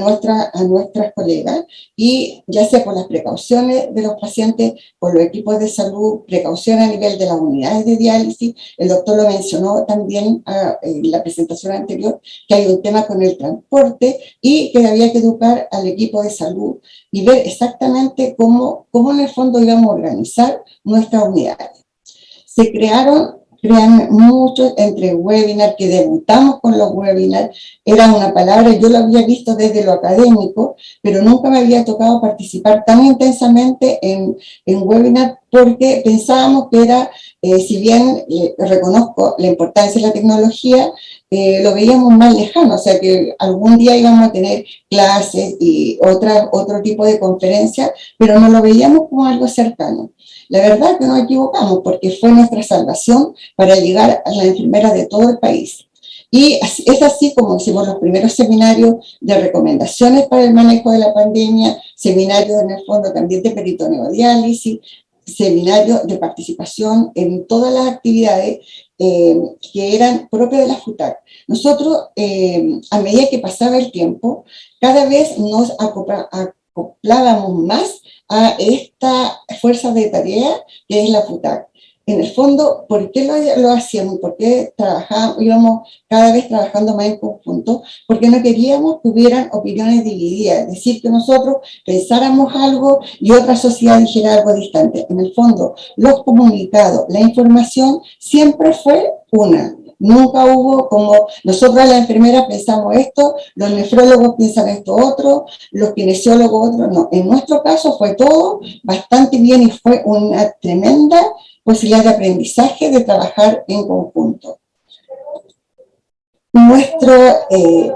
nuestras colegas, y ya sea por las precauciones de los pacientes, por los equipos de salud, precauciones a nivel de las unidades de diálisis. El doctor lo mencionó también en la presentación anterior, que hay un tema con el transporte y que había que educar al equipo de salud y ver exactamente cómo en el fondo íbamos a organizar nuestras unidades. Se crean muchos entre webinars, que debutamos con los webinars. Era una palabra, yo lo había visto desde lo académico, pero nunca me había tocado participar tan intensamente en webinar, porque pensábamos que era, si bien reconozco la importancia de la tecnología, lo veíamos más lejano, o sea que algún día íbamos a tener clases y otro tipo de conferencias, pero no lo veíamos como algo cercano. La verdad es que nos equivocamos, porque fue nuestra salvación para llegar a las enfermeras de todo el país. Y es así como hicimos los primeros seminarios de recomendaciones para el manejo de la pandemia, seminarios en el fondo también de peritoneodiálisis, seminarios de participación en todas las actividades que eran propias de la FUTAC. Nosotros, a medida que pasaba el tiempo, cada vez nos acoplábamos más a esta fuerza de tarea que es la FUTAC. En el fondo, ¿por qué lo hacíamos? ¿Por qué íbamos cada vez trabajando más en conjunto? Porque no queríamos que hubieran opiniones divididas, es decir, que nosotros pensáramos algo y otra sociedad dijera algo distante. En el fondo, los comunicados, la información siempre fue una. Nunca hubo como nosotros las enfermeras pensamos esto, los nefrólogos piensan esto otro, los kinesiólogos otro, no. En nuestro caso fue todo bastante bien y fue una tremenda posibilidad de aprendizaje, de trabajar en conjunto.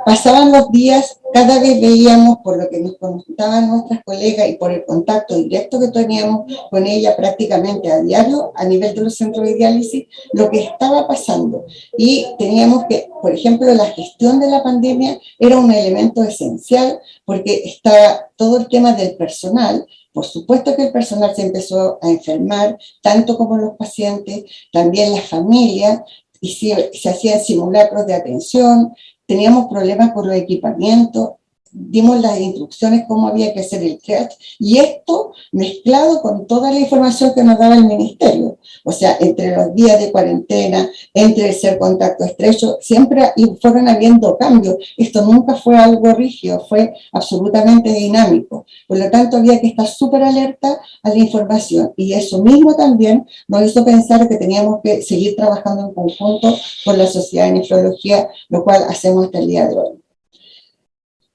Pasaban los días, cada vez veíamos, por lo que nos contaban nuestras colegas y por el contacto directo que teníamos con ella prácticamente a diario a nivel de los centros de diálisis, lo que estaba pasando. Y teníamos que, por ejemplo, la gestión de la pandemia era un elemento esencial, porque está todo el tema del personal. Por supuesto que el personal se empezó a enfermar, tanto como los pacientes, también las familias, y se hacían simulacros de atención, teníamos problemas con los equipamientos, dimos las instrucciones cómo había que hacer el triage, y esto mezclado con toda la información que nos daba el ministerio, o sea, entre los días de cuarentena, entre el ser contacto estrecho, siempre fueron habiendo cambios. Esto nunca fue algo rígido, fue absolutamente dinámico, por lo tanto había que estar súper alerta a la información, y eso mismo también nos hizo pensar que teníamos que seguir trabajando en conjunto con la Sociedad de Nefrología, lo cual hacemos hasta el día de hoy.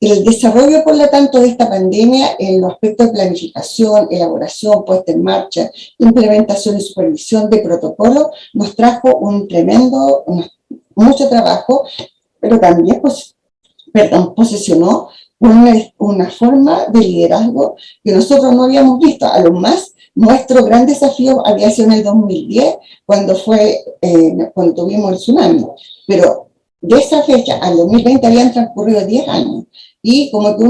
El desarrollo, por lo tanto, de esta pandemia en los aspectos de planificación, elaboración, puesta en marcha, implementación y supervisión de protocolos nos trajo mucho trabajo, pero también posicionó una forma de liderazgo que nosotros no habíamos visto. A lo más, nuestro gran desafío había sido en el 2010, cuando tuvimos el tsunami, pero de esa fecha al 2020 habían transcurrido 10 años, y como que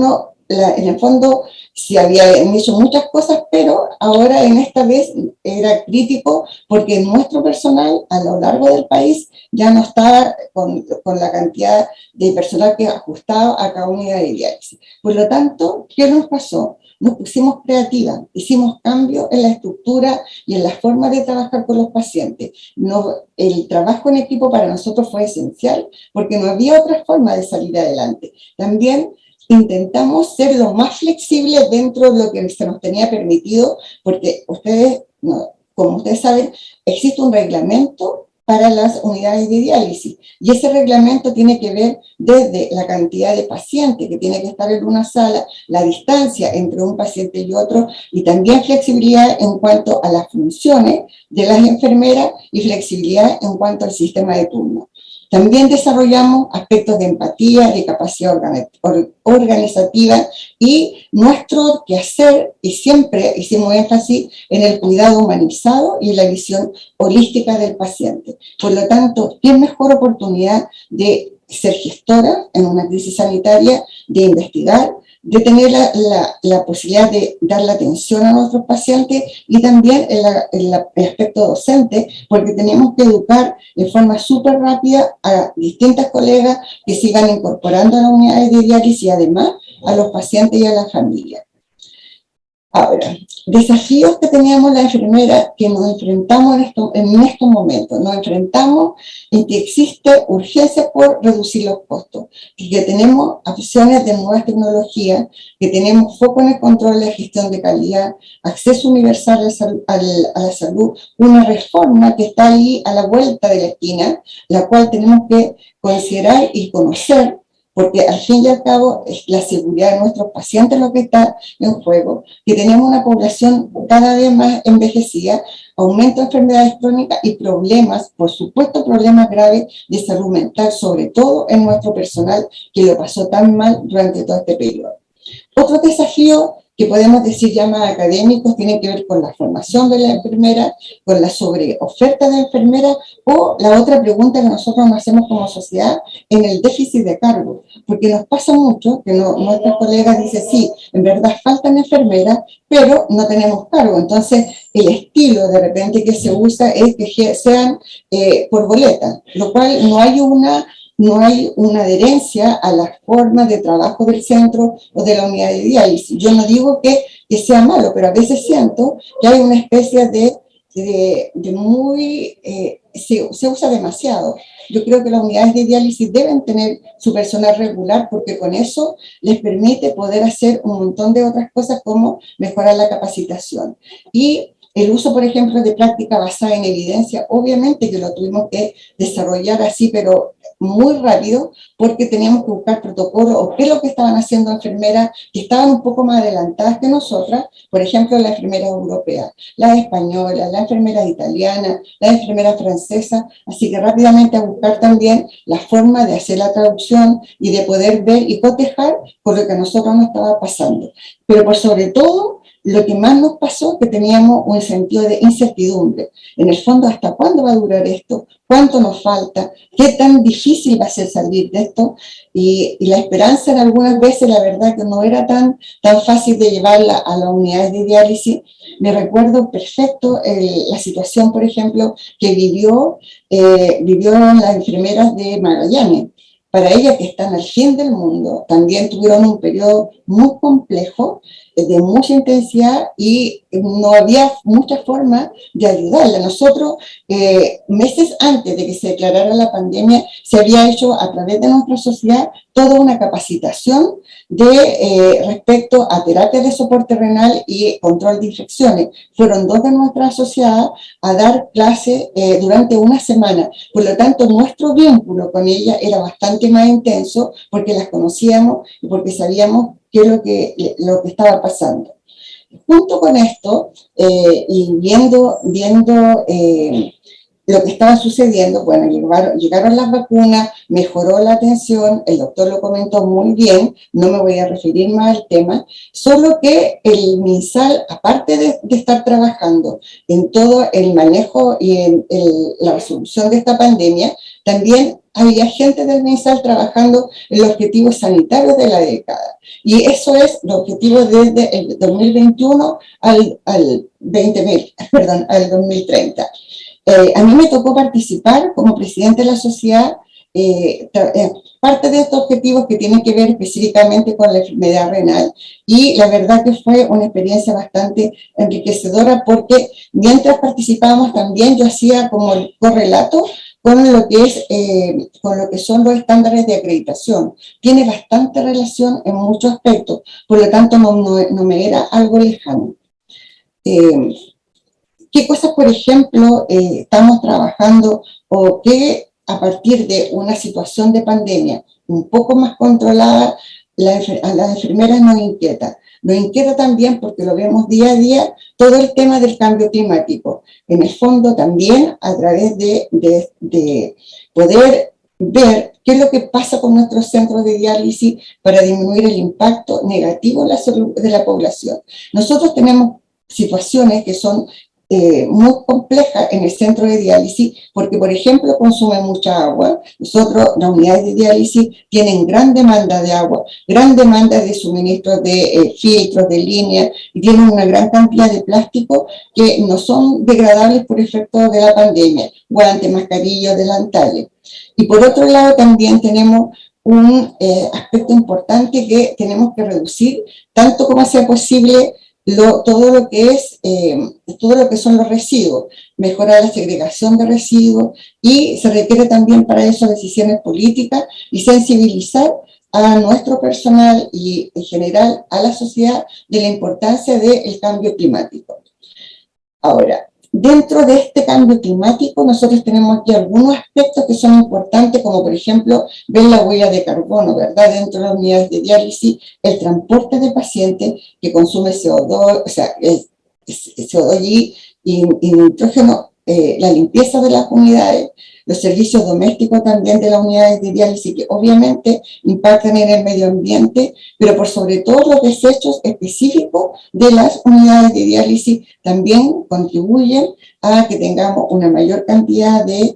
en el fondo se habían hecho muchas cosas, pero ahora en esta vez era crítico porque nuestro personal a lo largo del país ya no estaba con la cantidad de personal que ajustaba a cada unidad de diálisis. Por lo tanto, ¿qué nos pasó? Nos pusimos creativas, hicimos cambios en la estructura y en la forma de trabajar con los pacientes. El trabajo en equipo para nosotros fue esencial porque no había otra forma de salir adelante. También intentamos ser lo más flexibles dentro de lo que se nos tenía permitido, porque como ustedes saben, existe un reglamento para las unidades de diálisis, y ese reglamento tiene que ver desde la cantidad de pacientes que tiene que estar en una sala, la distancia entre un paciente y otro, y también flexibilidad en cuanto a las funciones de las enfermeras y flexibilidad en cuanto al sistema de turno. También desarrollamos aspectos de empatía, de capacidad organizativa, y nuestro quehacer, y siempre hicimos énfasis en el cuidado humanizado y la visión holística del paciente. Por lo tanto, ¿qué mejor oportunidad de ser gestora en una crisis sanitaria, de investigar, de tener la posibilidad de dar la atención a nuestros pacientes, y también el aspecto docente, porque teníamos que educar de forma súper rápida a distintas colegas que se iban incorporando a las unidades de diálisis y además a los pacientes y a la familia. Ahora, desafíos que teníamos las enfermeras que nos enfrentamos en estos momentos. Nos enfrentamos en que existe urgencia por reducir los costos, y que tenemos opciones de nuevas tecnologías, que tenemos foco en el control de la gestión de calidad, acceso universal a la salud, una reforma que está ahí a la vuelta de la esquina, la cual tenemos que considerar y conocer, porque al fin y al cabo es la seguridad de nuestros pacientes lo que está en juego, que tenemos una población cada vez más envejecida, aumento de enfermedades crónicas y problemas, por supuesto problemas graves de salud mental, sobre todo en nuestro personal que lo pasó tan mal durante todo este periodo. Otro desafío que podemos decir ya más académicos tienen que ver con la formación de la enfermera, con la sobreoferta de enfermeras, o la otra pregunta que nosotros nos hacemos como sociedad en el déficit de cargo, porque nos pasa mucho que nuestros colegas dicen, sí, en verdad faltan enfermeras, pero no tenemos cargo. Entonces el estilo de repente que se usa es que sean por boleta, lo cual no hay una adherencia a las formas de trabajo del centro o de la unidad de diálisis. Yo no digo que sea malo, pero a veces siento que hay una especie se usa demasiado. Yo creo que las unidades de diálisis deben tener su personal regular, porque con eso les permite poder hacer un montón de otras cosas, como mejorar la capacitación. Y el uso, por ejemplo, de práctica basada en evidencia, obviamente que lo tuvimos que desarrollar así, pero muy rápido, porque teníamos que buscar protocolos o qué es lo que estaban haciendo enfermeras que estaban un poco más adelantadas que nosotras, por ejemplo, las enfermeras europeas, las españolas, las enfermeras italianas, las enfermeras francesas, así que rápidamente a buscar también la forma de hacer la traducción y de poder ver y cotejar con lo que a nosotros nos estaba pasando. Pero por sobre todo, lo que más nos pasó, que teníamos un sentido de incertidumbre. En el fondo, ¿hasta cuándo va a durar esto? ¿Cuánto nos falta? ¿Qué tan difícil va a ser salir de esto? Y la esperanza en algunas veces, la verdad que no era tan fácil de llevarla a las unidades de diálisis. Me recuerdo perfecto la situación, por ejemplo, que vivieron las enfermeras de Magallanes. Para ellas, que están al fin del mundo, también tuvieron un periodo muy complejo, de mucha intensidad, y no había mucha forma de ayudarla. Nosotros, meses antes de que se declarara la pandemia, se había hecho a través de nuestra sociedad toda una capacitación respecto a terapia de soporte renal y control de infecciones. Fueron 2 de nuestras asociadas a dar clases durante una semana. Por lo tanto, nuestro vínculo con ella era bastante bastante más intenso porque las conocíamos y porque sabíamos qué es lo que estaba pasando. Junto con esto, y viendo lo que estaba sucediendo, bueno, llegaron las vacunas, mejoró la atención, el doctor lo comentó muy bien, no me voy a referir más al tema, solo que el MinSal, aparte de estar trabajando en todo el manejo y en la resolución de esta pandemia, también había gente del MinSal trabajando en los objetivos sanitarios de la década. Y eso es el objetivo desde el 2021 al 2030. A mí me tocó participar como presidente de la sociedad, parte de estos objetivos que tienen que ver específicamente con la enfermedad renal, y la verdad que fue una experiencia bastante enriquecedora porque mientras participábamos también yo hacía como el correlato con lo que son los estándares de acreditación. Tiene bastante relación en muchos aspectos, por lo tanto no me era algo lejano. ¿Qué cosas, por ejemplo, estamos trabajando o qué a partir de una situación de pandemia un poco más controlada a las enfermeras nos inquieta? Nos inquieta también porque lo vemos día a día todo el tema del cambio climático. En el fondo también a través de poder ver qué es lo que pasa con nuestros centros de diálisis para disminuir el impacto negativo en la salud de la población. Nosotros tenemos situaciones que son muy compleja en el centro de diálisis porque, por ejemplo, consume mucha agua. Nosotros, las unidades de diálisis tienen gran demanda de agua, gran demanda de suministros de filtros, de líneas, y tienen una gran cantidad de plástico que no son degradables por efecto de la pandemia, guantes, mascarillas, delantales. Y por otro lado también tenemos un aspecto importante que tenemos que reducir, tanto como sea posible, todo lo que son los residuos, mejorar la segregación de residuos, y se requiere también para eso decisiones políticas y sensibilizar a nuestro personal y en general a la sociedad de la importancia del cambio climático. Ahora, dentro de este cambio climático nosotros tenemos aquí algunos aspectos que son importantes, como por ejemplo ver la huella de carbono, ¿verdad? Dentro de las unidades de diálisis, el transporte de pacientes que consume CO2, o sea, CO2 y nitrógeno, la limpieza de las unidades, los servicios domésticos también de las unidades de diálisis que obviamente impactan en el medio ambiente, pero por sobre todo los desechos específicos de las unidades de diálisis también contribuyen a que tengamos una mayor cantidad de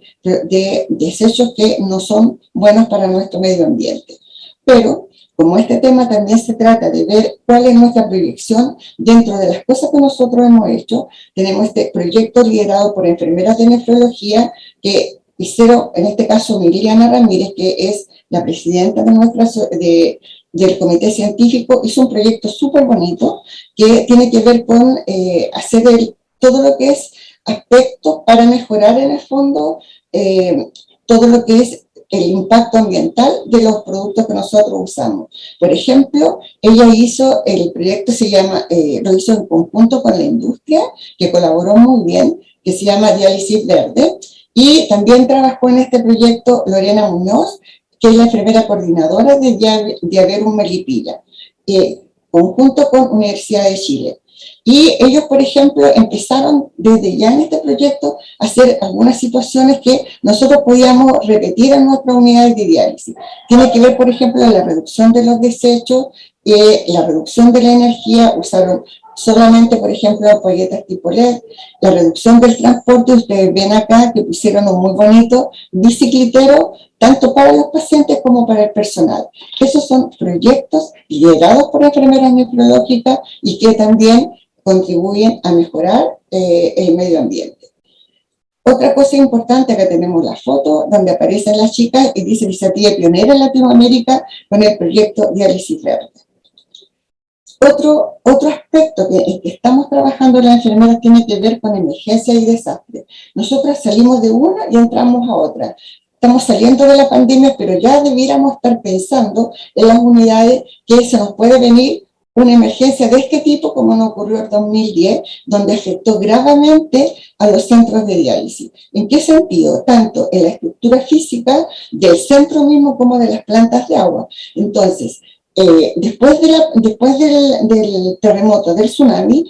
desechos que no son buenos para nuestro medio ambiente. Pero como este tema también se trata de ver cuál es nuestra proyección dentro de las cosas que nosotros hemos hecho, tenemos este proyecto liderado por enfermeras de nefrología que hicieron, en este caso Miriana Ramírez, que es la presidenta de del comité científico, hizo un proyecto súper bonito que tiene que ver con hacer todo lo que es aspectos para mejorar en el fondo todo lo que es el impacto ambiental de los productos que nosotros usamos. Por ejemplo, ella hizo, el proyecto se llama, lo hizo en conjunto con la industria, que colaboró muy bien, que se llama Diálisis Verde, y también trabajó en este proyecto Lorena Muñoz, que es la enfermera coordinadora de Diaberum Melipilla, conjunto con Universidad de Chile. Y ellos, por ejemplo, empezaron desde ya en este proyecto a hacer algunas situaciones que nosotros podíamos repetir en nuestras unidades de diálisis. Tiene que ver, por ejemplo, la reducción de los desechos, la reducción de la energía, usaron solamente, por ejemplo, ampolletas tipo LED, la reducción del transporte, ustedes ven acá que pusieron un muy bonito bicicletero, tanto para los pacientes como para el personal. Esos son proyectos liderados por enfermeras nefrológicas y que también contribuyen a mejorar el medio ambiente. Otra cosa importante, acá tenemos la foto donde aparecen las chicas y dice iniciativa pionera en Latinoamérica con el proyecto Diálisis Verde. Otro aspecto que estamos trabajando las enfermeras tiene que ver con emergencia y desastre. Nosotras salimos de una y entramos a otra. Estamos saliendo de la pandemia, pero ya debiéramos estar pensando en las unidades que se nos puede venir una emergencia de este tipo como no ocurrió en 2010, donde afectó gravemente a los centros de diálisis. ¿En qué sentido? Tanto en la estructura física del centro mismo como de las plantas de agua. Entonces, después del terremoto, del tsunami,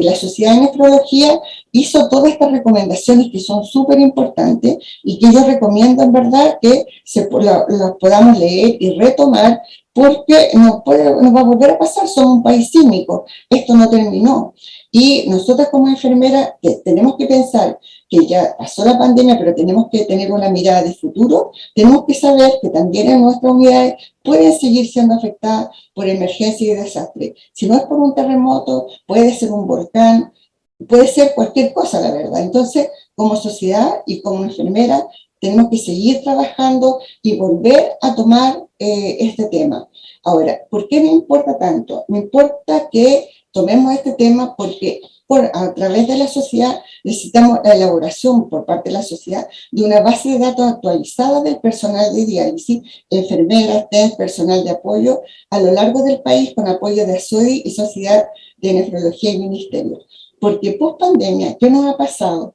la Sociedad de Nefrología hizo todas estas recomendaciones que son súper importantes y que yo recomiendo en verdad que las podamos leer y retomar, porque nos va a volver a pasar, somos un país sísmico, esto no terminó. Y nosotras como enfermeras tenemos que pensar que ya pasó la pandemia, pero tenemos que tener una mirada de futuro, tenemos que saber que también en nuestras unidades pueden seguir siendo afectadas por emergencia y desastre. Si no es por un terremoto, puede ser un volcán, puede ser cualquier cosa, la verdad. Entonces, como sociedad y como enfermera, tenemos que seguir trabajando y volver a tomar este tema. Ahora, ¿por qué me importa tanto? Me importa que tomemos este tema porque a través de la sociedad necesitamos la elaboración por parte de la sociedad de una base de datos actualizada del personal de diálisis, enfermeras, test, personal de apoyo a lo largo del país con apoyo de ASODI y Sociedad de Nefrología y Ministerio. Porque post pandemia, ¿qué nos ha pasado?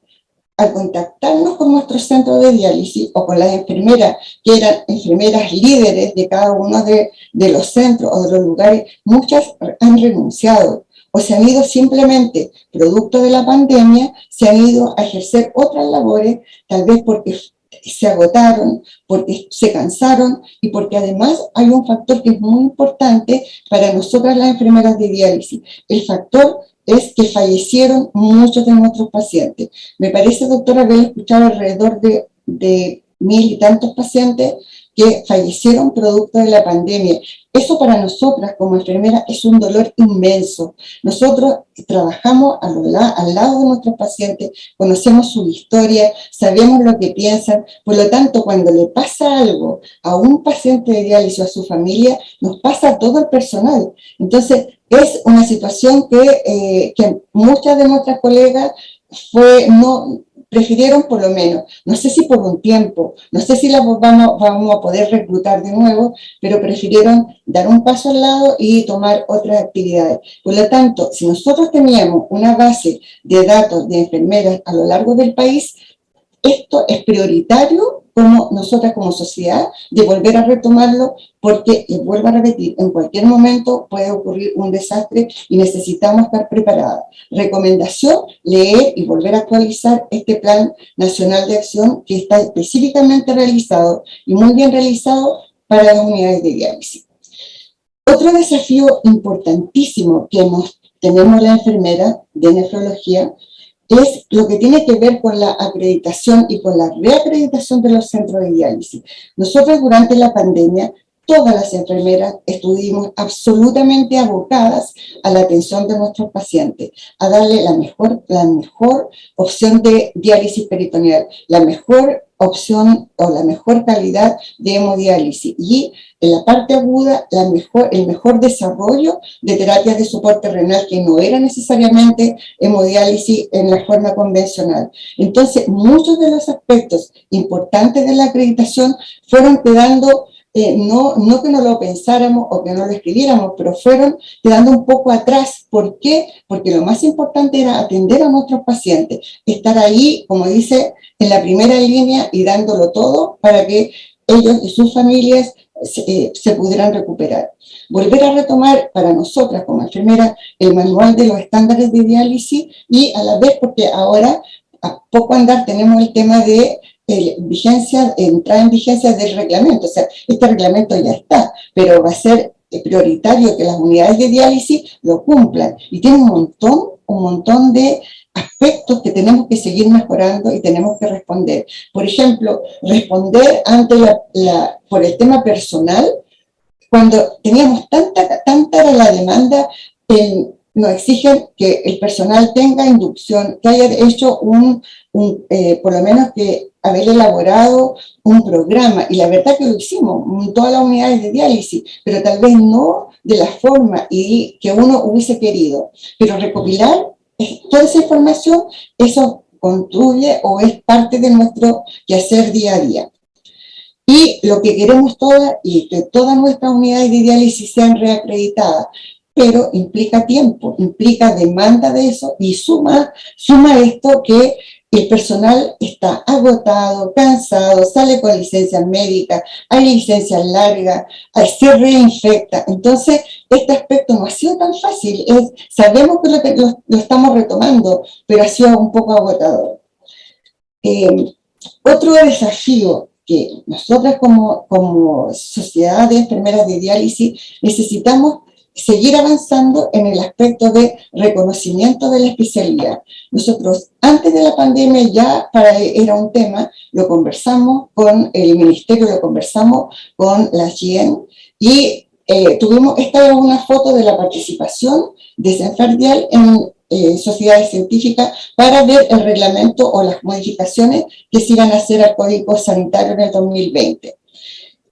Al contactarnos con nuestros centros de diálisis o con las enfermeras, que eran enfermeras líderes de cada uno de los centros o de los lugares, muchas han renunciado o se han ido simplemente, producto de la pandemia, se han ido a ejercer otras labores, tal vez porque se agotaron, porque se cansaron y porque además hay un factor que es muy importante para nosotras las enfermeras de diálisis. El factor es que fallecieron muchos de nuestros pacientes. Me parece, doctora, haber escuchado alrededor de 1000 y tantos pacientes que fallecieron producto de la pandemia. Eso para nosotras como enfermeras es un dolor inmenso. Nosotros trabajamos al lado de nuestros pacientes, conocemos su historia, sabemos lo que piensan, por lo tanto, cuando le pasa algo a un paciente de diálisis o a su familia, nos pasa a todo el personal. Entonces, es una situación que muchas de nuestras colegas prefirieron por lo menos, no sé si por un tiempo, no sé si vamos a poder reclutar de nuevo, pero prefirieron dar un paso al lado y tomar otras actividades. Por lo tanto, si nosotros teníamos una base de datos de enfermeras a lo largo del país, esto es prioritario como nosotras como sociedad de volver a retomarlo porque, les vuelvo a repetir, en cualquier momento puede ocurrir un desastre y necesitamos estar preparadas. Recomendación, leer y volver a actualizar este Plan Nacional de Acción que está específicamente realizado y muy bien realizado para las unidades de diálisis. Otro desafío importantísimo que tenemos la enfermera de nefrología es lo que tiene que ver con la acreditación y con la reacreditación de los centros de diálisis. Nosotros durante la pandemia, todas las enfermeras estuvimos absolutamente abocadas a la atención de nuestros pacientes, a darle la mejor opción de diálisis peritoneal, la mejor opción o la mejor calidad de hemodiálisis y en la parte aguda el mejor desarrollo de terapias de soporte renal que no era necesariamente hemodiálisis en la forma convencional. Entonces, muchos de los aspectos importantes de la acreditación fueron quedando no que no lo pensáramos o que no lo escribiéramos, pero fueron quedando un poco atrás. ¿Por qué? Porque lo más importante era atender a nuestros pacientes, estar ahí, como dice, en la primera línea y dándolo todo para que ellos y sus familias se pudieran recuperar. Volver a retomar para nosotras como enfermeras el manual de los estándares de diálisis y a la vez, porque ahora a poco andar tenemos el tema de entrar en vigencia del reglamento, o sea, este reglamento ya está, pero va a ser prioritario que las unidades de diálisis lo cumplan, y tiene un montón de aspectos que tenemos que seguir mejorando y tenemos que responder. Por ejemplo, responder ante por el tema personal, cuando teníamos tanta era la demanda, nos exigen que el personal tenga inducción, que haya hecho por lo menos que haber elaborado un programa, y la verdad que lo hicimos en todas las unidades de diálisis, pero tal vez no de la forma y que uno hubiese querido, pero recopilar toda esa información, eso construye o es parte de nuestro quehacer día a día. Y lo que queremos todas, y que todas nuestras unidades de diálisis sean reacreditadas. pero implica tiempo, implica demanda de eso, y suma esto que el personal está agotado, cansado, sale con licencias médicas, hay licencias largas, se reinfecta. Entonces, este aspecto no ha sido tan fácil. Sabemos que lo estamos retomando, pero ha sido un poco agotador. Otro desafío que nosotras como sociedad de enfermeras de diálisis necesitamos seguir avanzando en el aspecto de reconocimiento de la especialidad. Nosotros, antes de la pandemia, ya era un tema, lo conversamos con el ministerio, lo conversamos con la CIEN, y esta es una foto de la participación de Senfardial en sociedades científicas para ver el reglamento o las modificaciones que se iban a hacer al Código Sanitario en el 2020.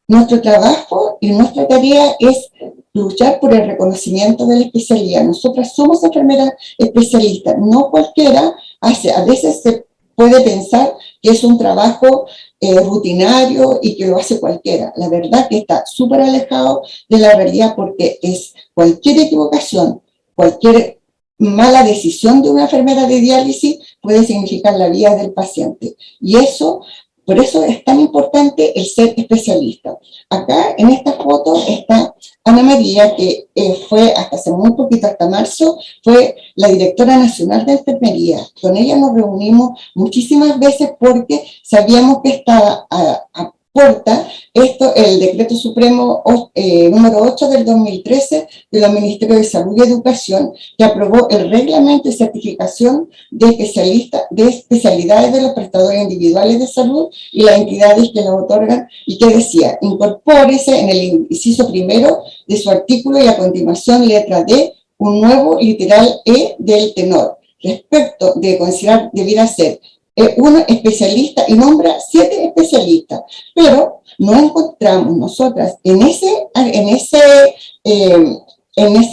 Nuestro trabajo y nuestra tarea es luchar por el reconocimiento de la especialidad. Nosotras somos enfermeras especialistas, no cualquiera hace. A veces se puede pensar que es un trabajo rutinario y que lo hace cualquiera. La verdad que está súper alejado de la realidad, porque es cualquier equivocación, cualquier mala decisión de una enfermera de diálisis puede significar la vida del paciente. Y por eso es tan importante el ser especialista. Acá en esta foto está Ana María, que fue hasta hace muy poquito, hasta marzo, fue la directora nacional de enfermería. Con ella nos reunimos muchísimas veces porque sabíamos que estaba a puerta el decreto supremo número 8 del 2013 de los Ministerios de Salud y Educación, que aprobó el reglamento y certificación de especialidades de los prestadores individuales de salud y las entidades que las otorgan, y que decía: incorpórese en el inciso primero de su artículo y a continuación letra D un nuevo literal E del tenor respecto de considerar debiera ser uno especialista, y nombra 7 especialistas, pero no encontramos nosotras en ese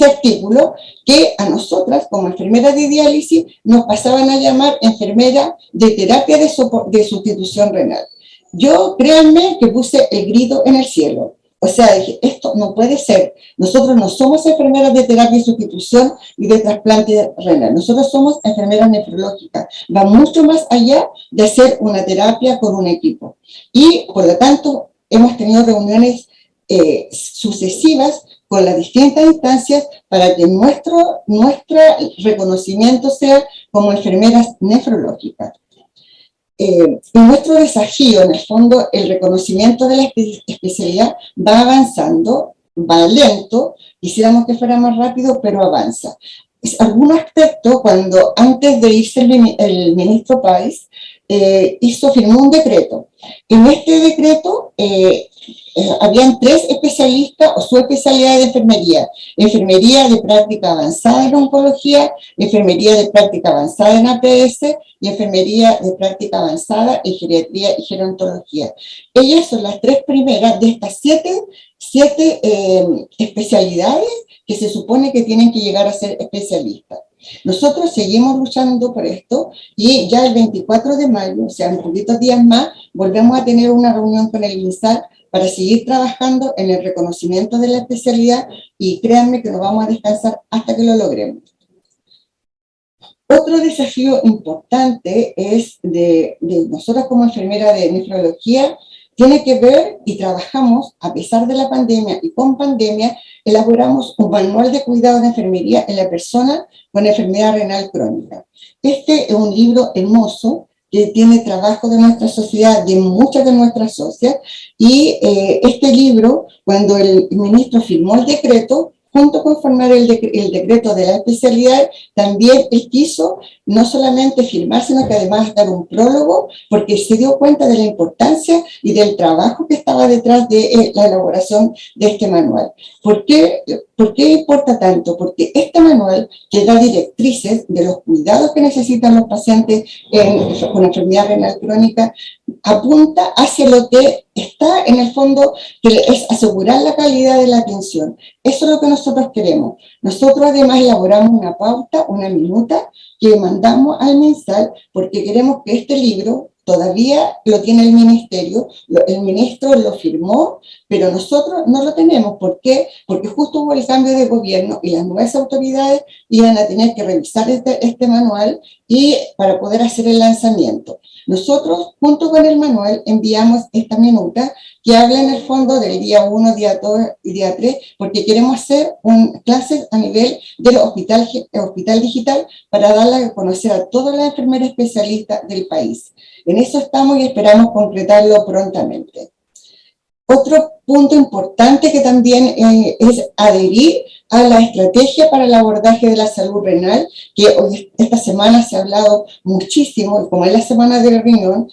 artículo que a nosotras como enfermeras de diálisis nos pasaban a llamar enfermera de terapia de sustitución renal. Yo, créanme, que puse el grito en el cielo. O sea, dije, esto no puede ser. Nosotros no somos enfermeras de terapia de sustitución y de trasplante renal. Nosotros somos enfermeras nefrológicas. Va mucho más allá de hacer una terapia con un equipo. Y, por lo tanto, hemos tenido reuniones sucesivas con las distintas instancias para que nuestro reconocimiento sea como enfermeras nefrológicas. Nuestro desafío, en el fondo, el reconocimiento de la especialidad va avanzando, va lento, quisiéramos que fuera más rápido, pero avanza. Algún aspecto, cuando antes de irse el ministro Páez, firmó un decreto. En este decreto habían 3 especialistas o subespecialidades de enfermería: enfermería de práctica avanzada en oncología, enfermería de práctica avanzada en APS y enfermería de práctica avanzada en geriatría y gerontología. Ellas son las 3 primeras de estas 7 especialidades que se supone que tienen que llegar a ser especialistas. Nosotros seguimos luchando por esto, y ya el 24 de mayo, o sea, en poquitos días más, volvemos a tener una reunión con el INSAR para seguir trabajando en el reconocimiento de la especialidad, y créanme que no vamos a descansar hasta que lo logremos. Otro desafío importante es de nosotros como enfermera de nefrología, tiene que ver, y trabajamos a pesar de la pandemia y con pandemia, elaboramos un manual de cuidado de enfermería en la persona con enfermedad renal crónica. Este es un libro hermoso que tiene trabajo de nuestra sociedad, de muchas de nuestras socias, y este libro, cuando el ministro firmó el decreto, junto con formar el decreto de la especialidad, también él quiso no solamente firmar, sino que además dar un prólogo, porque se dio cuenta de la importancia y del trabajo que estaba detrás de la elaboración de este manual. ¿Por qué importa tanto? Porque este manual, que da directrices de los cuidados que necesitan los pacientes con enfermedad renal crónica, apunta hacia lo que está en el fondo, que es asegurar la calidad de la atención. Eso es lo que nosotros queremos. Nosotros además elaboramos una pauta, una minuta, que mandamos al mensal, porque queremos que este libro todavía lo tiene el ministerio, el ministro lo firmó, pero nosotros no lo tenemos. ¿Por qué? Porque justo hubo el cambio de gobierno y las nuevas autoridades iban a tener que revisar este manual y para poder hacer el lanzamiento. Nosotros, junto con el manual, enviamos esta minuta que habla en el fondo del día 1, día 2 y día 3, porque queremos hacer clases a nivel del hospital digital para darla a conocer a todas las enfermeras especialistas del país. En eso estamos y esperamos concretarlo prontamente. Otro punto importante que también es adherir a la estrategia para el abordaje de la salud renal, que esta semana se ha hablado muchísimo, y como es la semana del riñón,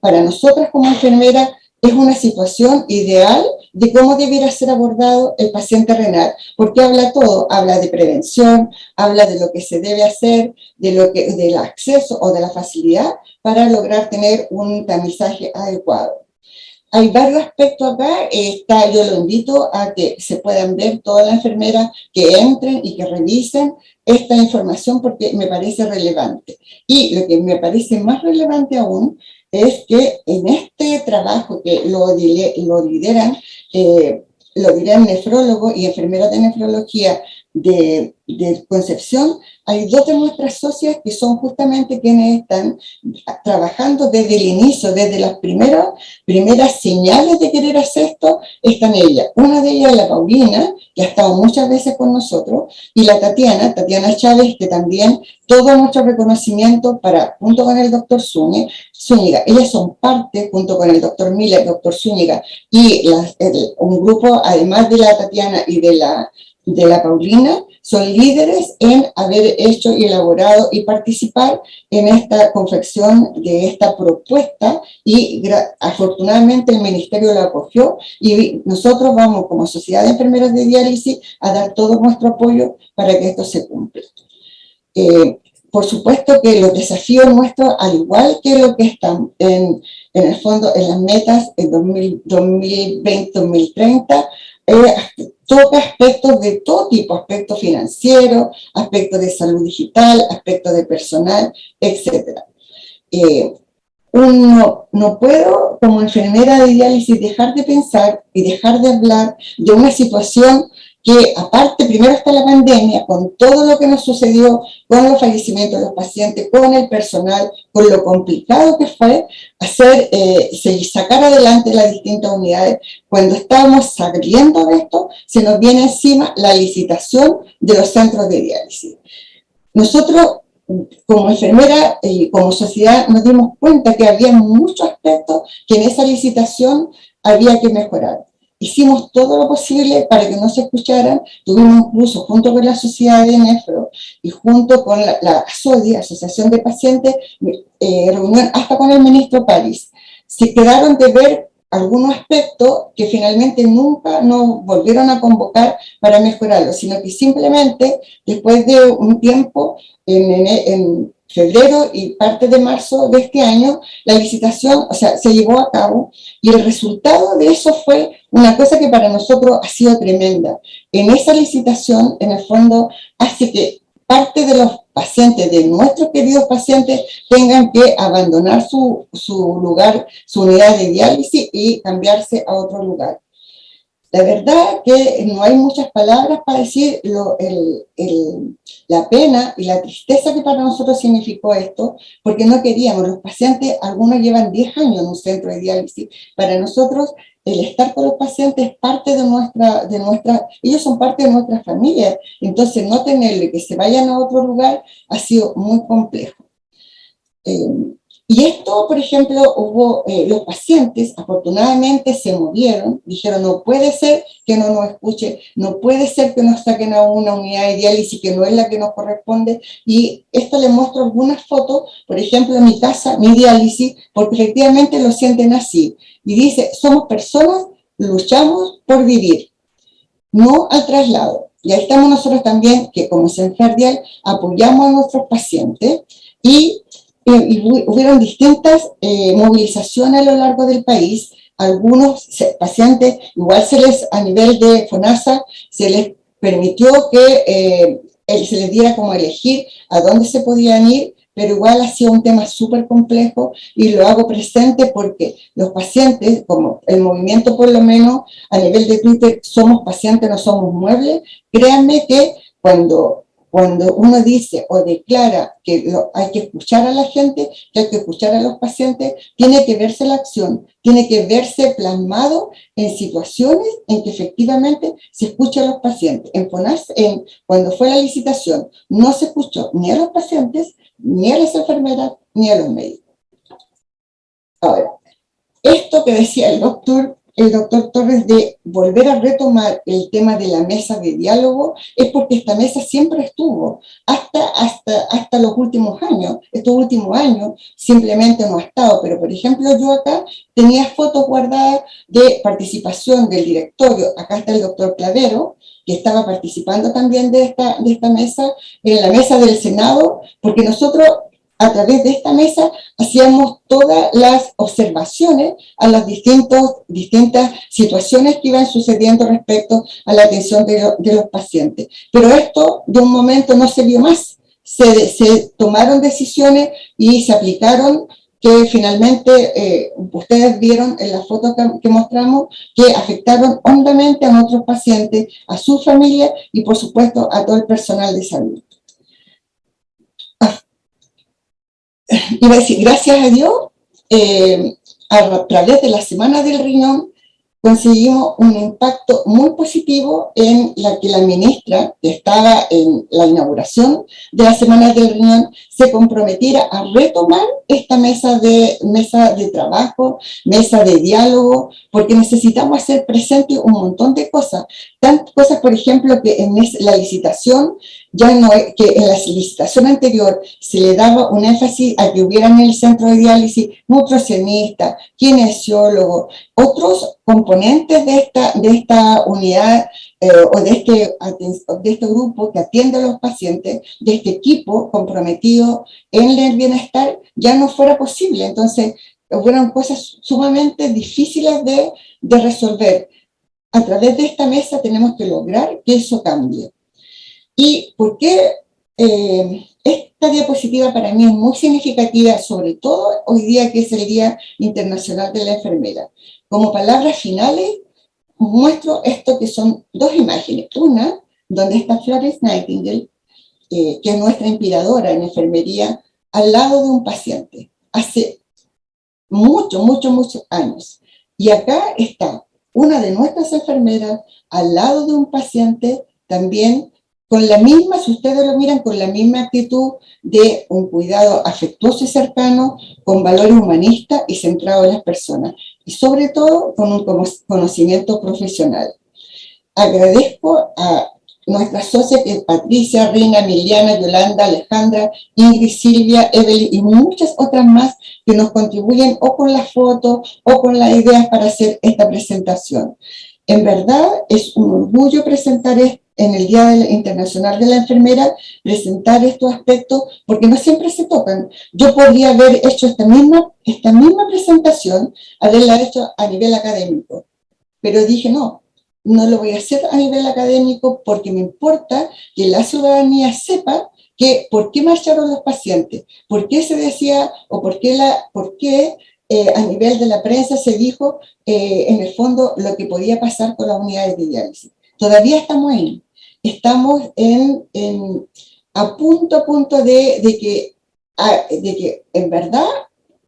para nosotras como enfermeras es una situación ideal de cómo debiera ser abordado el paciente renal, porque habla todo, habla de prevención, habla de lo que se debe hacer, del acceso o de la facilidad para lograr tener un tamizaje adecuado. Hay varios aspectos acá, yo lo invito a que se puedan ver todas las enfermeras que entren y que revisen esta información porque me parece relevante. Y lo que me parece más relevante aún es que en este trabajo que lo lideran nefrólogos y enfermeras de nefrología de Concepción, hay 2 de nuestras socias que son justamente quienes están trabajando desde el inicio, desde las primeras señales de querer hacer esto, están ellas. Una de ellas es la Paulina, que ha estado muchas veces con nosotros, y la Tatiana Chávez, que también todo nuestro reconocimiento junto con el doctor Zúñiga. Ellas son parte, junto con el doctor Miller, el doctor Zúñiga, y un grupo, además de la Tatiana y de la Paulina, son líderes en haber hecho y elaborado y participar en esta confección de esta propuesta y afortunadamente el ministerio la acogió y nosotros vamos como Sociedad de Enfermeras de Diálisis a dar todo nuestro apoyo para que esto se cumpla. Por supuesto que los desafíos nuestros, al igual que lo que están en el fondo en las metas en 2020-2030, toca aspectos de todo tipo, aspectos financieros, aspectos de salud digital, aspectos de personal, etc. No puedo, como enfermera de diálisis, dejar de pensar y dejar de hablar de una situación que aparte, primero está la pandemia, con todo lo que nos sucedió, con los fallecimientos de los pacientes, con el personal, con lo complicado que fue sacar adelante las distintas unidades. Cuando estábamos saliendo de esto, se nos viene encima la licitación de los centros de diálisis. Nosotros, como enfermera y como sociedad, nos dimos cuenta que había muchos aspectos que en esa licitación había que mejorar. Hicimos todo lo posible para que no se escucharan, tuvimos incluso junto con la Sociedad de Nefro y junto con la ASODI, Asociación de Pacientes, reunión hasta con el ministro París. Se quedaron de ver algunos aspectos que finalmente nunca nos volvieron a convocar para mejorarlo, sino que simplemente después de un tiempo, en febrero y parte de marzo de este año, la licitación, se llevó a cabo y el resultado de eso fue una cosa que para nosotros ha sido tremenda. En esa licitación, en el fondo, hace que parte de los pacientes, de nuestros queridos pacientes, tengan que abandonar su lugar, su unidad de diálisis y cambiarse a otro lugar. La verdad que no hay muchas palabras para decir la pena y la tristeza que para nosotros significó esto, porque no queríamos, los pacientes, algunos llevan 10 años en un centro de diálisis, para nosotros el estar con los pacientes es parte de nuestra, ellos son parte de nuestra familia, entonces no tenerle que se vayan a otro lugar ha sido muy complejo. Y esto, por ejemplo, los pacientes afortunadamente se movieron, dijeron no puede ser que no nos escuchen, no puede ser que nos saquen a una unidad de diálisis que no es la que nos corresponde, y esto les muestro algunas fotos, por ejemplo en mi casa, mi diálisis, porque efectivamente lo sienten así, y dice, somos personas, luchamos por vivir, no al traslado, y ahí estamos nosotros también, que como Senferdial apoyamos a nuestros pacientes, y hubieron distintas movilizaciones a lo largo del país. Algunos pacientes, igual a nivel de FONASA, se les permitió que se les diera como elegir a dónde se podían ir pero igual ha sido un tema súper complejo y lo hago presente porque los pacientes, como el movimiento por lo menos a nivel de Twitter, somos pacientes, no somos muebles, créanme que cuando uno dice o declara que hay que escuchar a la gente, que hay que escuchar a los pacientes, tiene que verse la acción, tiene que verse plasmado en situaciones en que efectivamente se escucha a los pacientes. Cuando fue la licitación, no se escuchó ni a los pacientes, ni a las enfermeras, ni a los médicos. Ahora, esto que decía el doctor Torres de volver a retomar el tema de la mesa de diálogo es porque esta mesa siempre estuvo, hasta los últimos años. Estos últimos años simplemente no ha estado, pero por ejemplo yo acá tenía fotos guardadas de participación del directorio. Acá está el doctor Clavero, que estaba participando también de esta mesa, en la mesa del Senado, porque nosotros a través de esta mesa hacíamos todas las observaciones a las distintas situaciones que iban sucediendo respecto a la atención de los pacientes. Pero esto de un momento no se vio más. Se tomaron decisiones y se aplicaron que finalmente ustedes vieron en las fotos que mostramos que afectaron hondamente a nuestros pacientes, a sus familias y por supuesto a todo el personal de salud. Iba a decir, gracias a Dios, a través de la Semana del Riñón, conseguimos un impacto muy positivo en la que la ministra, que estaba en la inauguración de la Semana del Riñón, se comprometiera a retomar esta mesa de trabajo, mesa de diálogo, porque necesitamos hacer presente un montón de cosas. Tantas cosas, por ejemplo, que en la licitación, que en la licitación anterior se le daba un énfasis a que hubiera en el centro de diálisis nutricionistas, kinesiólogos, otros componentes de esta unidad o de este grupo que atiende a los pacientes, de este equipo comprometido en el bienestar, ya no fuera posible. Entonces, fueron cosas sumamente difíciles de resolver. A través de esta mesa tenemos que lograr que eso cambie. ¿Y por qué esta diapositiva para mí es muy significativa, sobre todo hoy día que es el Día Internacional de la Enfermera? Como palabras finales, muestro esto que son dos imágenes. Una, donde está Florence Nightingale, que es nuestra inspiradora en enfermería, al lado de un paciente, hace muchos años. Y acá está una de nuestras enfermeras al lado de un paciente, también con la misma, si ustedes lo miran, con la misma actitud de un cuidado afectuoso y cercano, con valores humanistas y centrado en las personas, y sobre todo con un conocimiento profesional. Agradezco a nuestras socias, que es Patricia, Rina, Emiliana, Yolanda, Alejandra, Ingrid, Silvia, Evelyn y muchas otras más que nos contribuyen o con las fotos o con las ideas para hacer esta presentación. En verdad es un orgullo presentar en el Día Internacional de la Enfermera, presentar estos aspectos, porque no siempre se tocan. Yo podría haber hecho esta misma presentación, haberla hecho a nivel académico, pero dije no lo voy a hacer a nivel académico porque me importa que la ciudadanía sepa que por qué marcharon los pacientes, por qué se decía, o por qué a nivel de la prensa se dijo en el fondo lo que podía pasar con las unidades de diálisis. Todavía estamos ahí, estamos a punto de que en verdad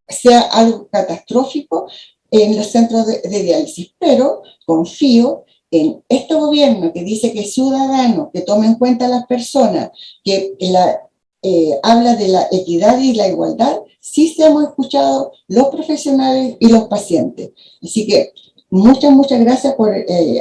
sea algo catastrófico en los centros de diálisis, pero confío en este gobierno que dice que es ciudadano, que tome en cuenta a las personas, que habla de la equidad y la igualdad, sí se hemos escuchado los profesionales y los pacientes. Así que muchas gracias por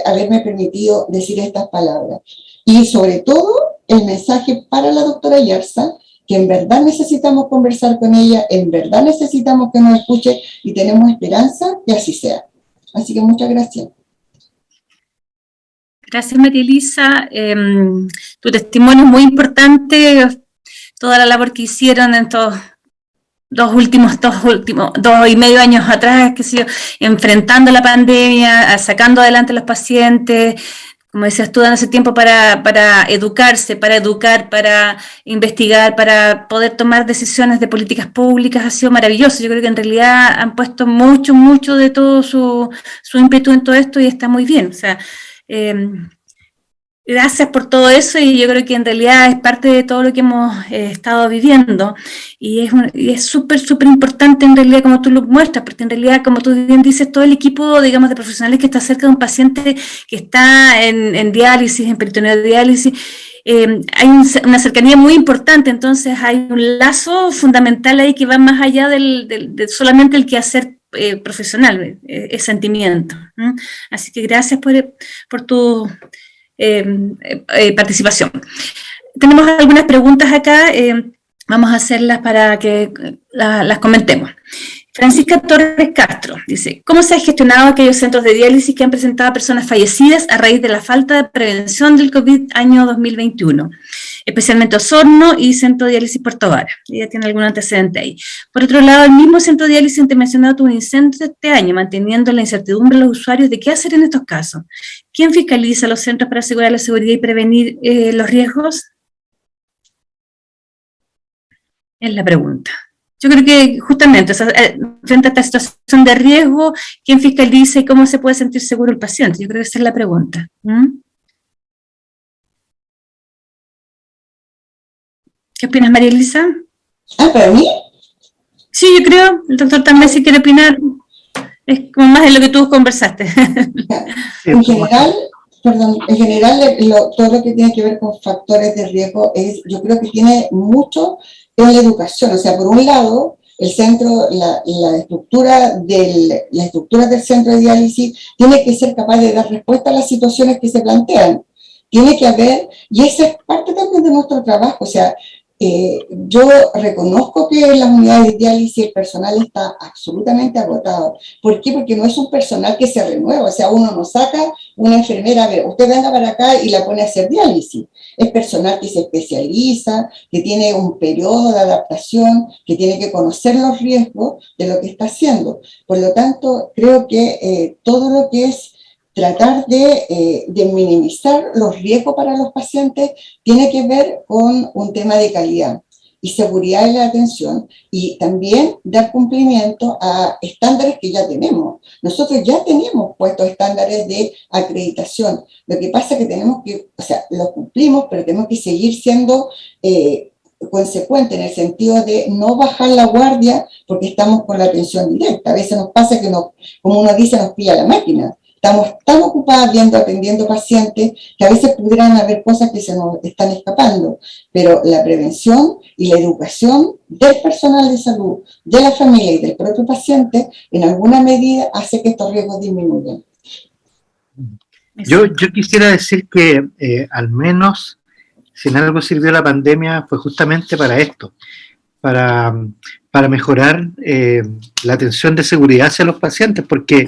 haberme permitido decir estas palabras. Y sobre todo, el mensaje para la doctora Yarza, que en verdad necesitamos conversar con ella, en verdad necesitamos que nos escuche y tenemos esperanza que así sea. Así que muchas gracias. Gracias, María Elisa. Tu testimonio es muy importante, toda la labor que hicieron en estos dos y medio años atrás, enfrentando la pandemia, sacando adelante a los pacientes, como decías tú, dándose tiempo para educarse, para educar, para investigar, para poder tomar decisiones de políticas públicas, ha sido maravilloso. Yo creo que en realidad han puesto mucho de todo su ímpetu en todo esto y está muy bien. O sea, gracias por todo eso y yo creo que en realidad es parte de todo lo que hemos estado viviendo y es súper importante en realidad como tú lo muestras, porque en realidad como tú bien dices, todo el equipo, digamos, de profesionales que está cerca de un paciente que está en diálisis, en peritoneal de diálisis, hay una cercanía muy importante, entonces hay un lazo fundamental ahí que va más allá de solamente el quehacer profesional, el sentimiento. Así que gracias por tu participación. Tenemos algunas preguntas acá, vamos a hacerlas para que las comentemos. Francisca Torres Castro dice, ¿cómo se han gestionado aquellos centros de diálisis que han presentado a personas fallecidas a raíz de la falta de prevención del COVID año 2021? Especialmente Osorno y Centro de Diálisis Puerto Vara. Ella tiene algún antecedente ahí. Por otro lado, el mismo Centro de Diálisis intervencionado tuvo un incendio este año, manteniendo la incertidumbre a los usuarios de qué hacer en estos casos. ¿Quién fiscaliza los centros para asegurar la seguridad y prevenir los riesgos? Es la pregunta. Yo creo que justamente, o sea, frente a esta situación de riesgo, ¿quién fiscaliza y cómo se puede sentir seguro el paciente? Yo creo que esa es la pregunta. ¿Qué opinas, María Elisa? ¿Para mí? Sí, yo creo. El doctor también si quiere opinar. Es como más de lo que tú conversaste. En general, todo lo que tiene que ver con factores de riesgo yo creo que tiene mucho en la educación. O sea, por un lado, el centro, la estructura del centro de diálisis tiene que ser capaz de dar respuesta a las situaciones que se plantean. Tiene que haber, y esa es parte también de nuestro trabajo. O sea, yo reconozco que en las unidades de diálisis el personal está absolutamente agotado. ¿Por qué? Porque no es un personal que se renueva. O sea, uno no saca una enfermera, a ver, usted venga para acá y la pone a hacer diálisis. Es personal que se especializa, que tiene un periodo de adaptación, que tiene que conocer los riesgos de lo que está haciendo. Por lo tanto, creo que todo lo que es tratar de minimizar los riesgos para los pacientes tiene que ver con un tema de calidad y seguridad en la atención y también dar cumplimiento a estándares que ya tenemos. Nosotros ya tenemos puestos estándares de acreditación. Lo que pasa es que tenemos que, o sea, los cumplimos, pero tenemos que seguir siendo consecuentes en el sentido de no bajar la guardia porque estamos con la atención directa. A veces nos pasa que, como uno dice, nos pilla la máquina. Estamos tan ocupados atendiendo pacientes que a veces pudieran haber cosas que se nos están escapando, pero la prevención y la educación del personal de salud, de la familia y del propio paciente, en alguna medida hace que estos riesgos disminuyan. Yo quisiera decir que al menos, si en algo sirvió la pandemia, fue justamente para esto, para mejorar la atención de seguridad hacia los pacientes, porque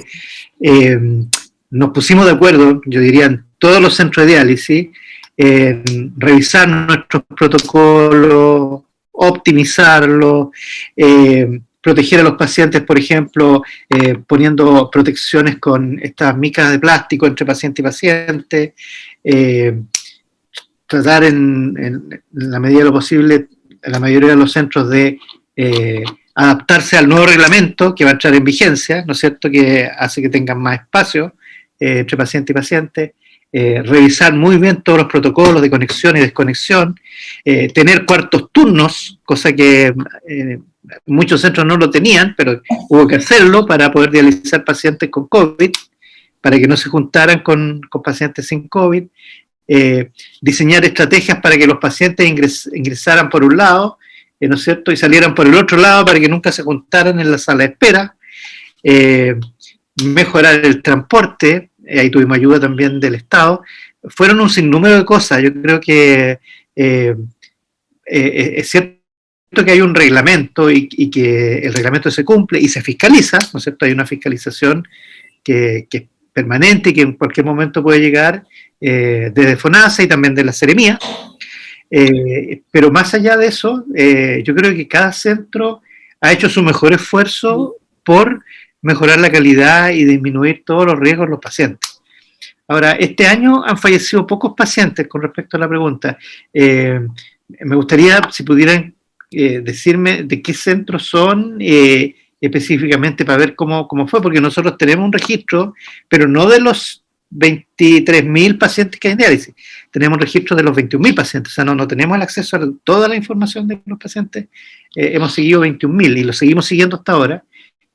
nos pusimos de acuerdo, yo diría, en todos los centros de diálisis, en revisar nuestros protocolos, optimizarlos, proteger a los pacientes, por ejemplo, poniendo protecciones con estas micas de plástico entre paciente y paciente, tratar en la medida de lo posible, en la mayoría de los centros de adaptarse al nuevo reglamento que va a entrar en vigencia, ¿no es cierto?, que hace que tengan más espacio entre paciente y paciente, revisar muy bien todos los protocolos de conexión y desconexión, tener cuartos turnos, cosa que muchos centros no lo tenían, pero hubo que hacerlo para poder dializar pacientes con COVID, para que no se juntaran con pacientes sin COVID, diseñar estrategias para que los pacientes ingresaran por un lado, ¿no es cierto?, y salieran por el otro lado para que nunca se juntaran en la sala de espera, mejorar el transporte, ahí tuvimos ayuda también del Estado. Fueron un sinnúmero de cosas. Yo creo que es cierto que hay un reglamento y que el reglamento se cumple y se fiscaliza, ¿no es cierto? Hay una fiscalización que es permanente y que en cualquier momento puede llegar desde FONASA y también de la Seremía. Pero más allá de eso, yo creo que cada centro ha hecho su mejor esfuerzo por mejorar la calidad y disminuir todos los riesgos de los pacientes. Ahora, este año han fallecido pocos pacientes con respecto a la pregunta. Me gustaría, si pudieran decirme de qué centros son específicamente para ver cómo fue, porque nosotros tenemos un registro, pero no de los 23.000 pacientes que hay en diálisis, tenemos un registro de los 21.000 pacientes, o sea, no tenemos el acceso a toda la información de los pacientes, hemos seguido 21.000 y lo seguimos siguiendo hasta ahora,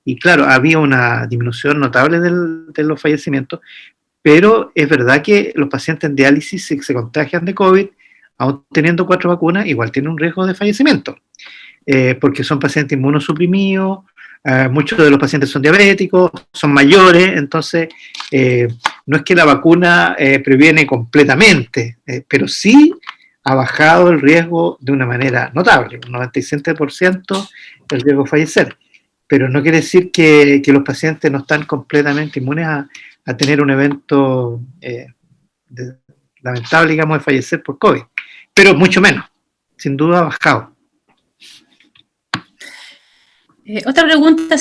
y claro, había una disminución notable de los fallecimientos, pero es verdad que los pacientes en diálisis se contagian de COVID, aún teniendo 4 vacunas, igual tienen un riesgo de fallecimiento, porque son pacientes inmunosuprimidos, muchos de los pacientes son diabéticos, son mayores, entonces no es que la vacuna previene completamente, pero sí ha bajado el riesgo de una manera notable, un 97% el riesgo de fallecer, pero no quiere decir que los pacientes no están completamente inmunes a tener un evento lamentable, digamos, de fallecer por COVID, pero mucho menos, sin duda ha bajado. Otra pregunta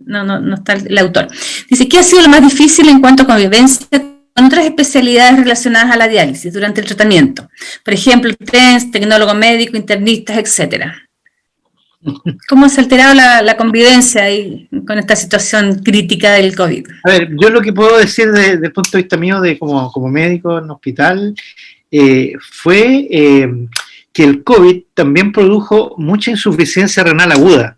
no está el autor. Dice, ¿qué ha sido lo más difícil en cuanto a convivencia con otras especialidades relacionadas a la diálisis durante el tratamiento? Por ejemplo, TENS, tecnólogo médico, internistas, etcétera. ¿Cómo se ha alterado la convivencia ahí con esta situación crítica del COVID? A ver, yo lo que puedo decir desde el punto de vista mío como médico en hospital fue que el COVID también produjo mucha insuficiencia renal aguda.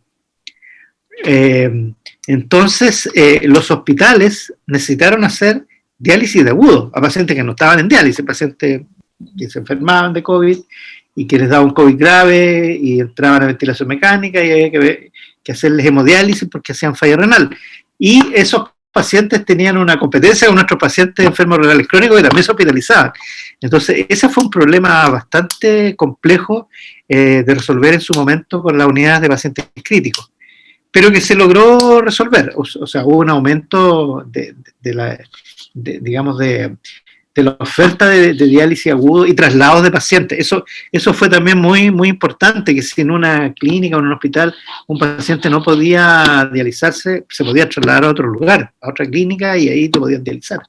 Entonces, los hospitales necesitaron hacer diálisis de agudo a pacientes que no estaban en diálisis, pacientes que se enfermaban de COVID y que les daba un COVID grave y entraban a ventilación mecánica y había que hacerles hemodiálisis porque hacían falla renal. Y esos pacientes tenían una competencia con nuestros pacientes enfermos renales crónicos y también se hospitalizaban. Entonces, ese fue un problema bastante complejo de resolver en su momento con las unidades de pacientes críticos, pero que se logró resolver. O sea, hubo un aumento de la oferta de diálisis agudo y traslados de pacientes. Eso fue también muy, muy importante, que si en una clínica o en un hospital un paciente no podía dializarse, se podía trasladar a otro lugar, a otra clínica, y ahí lo podían dializar.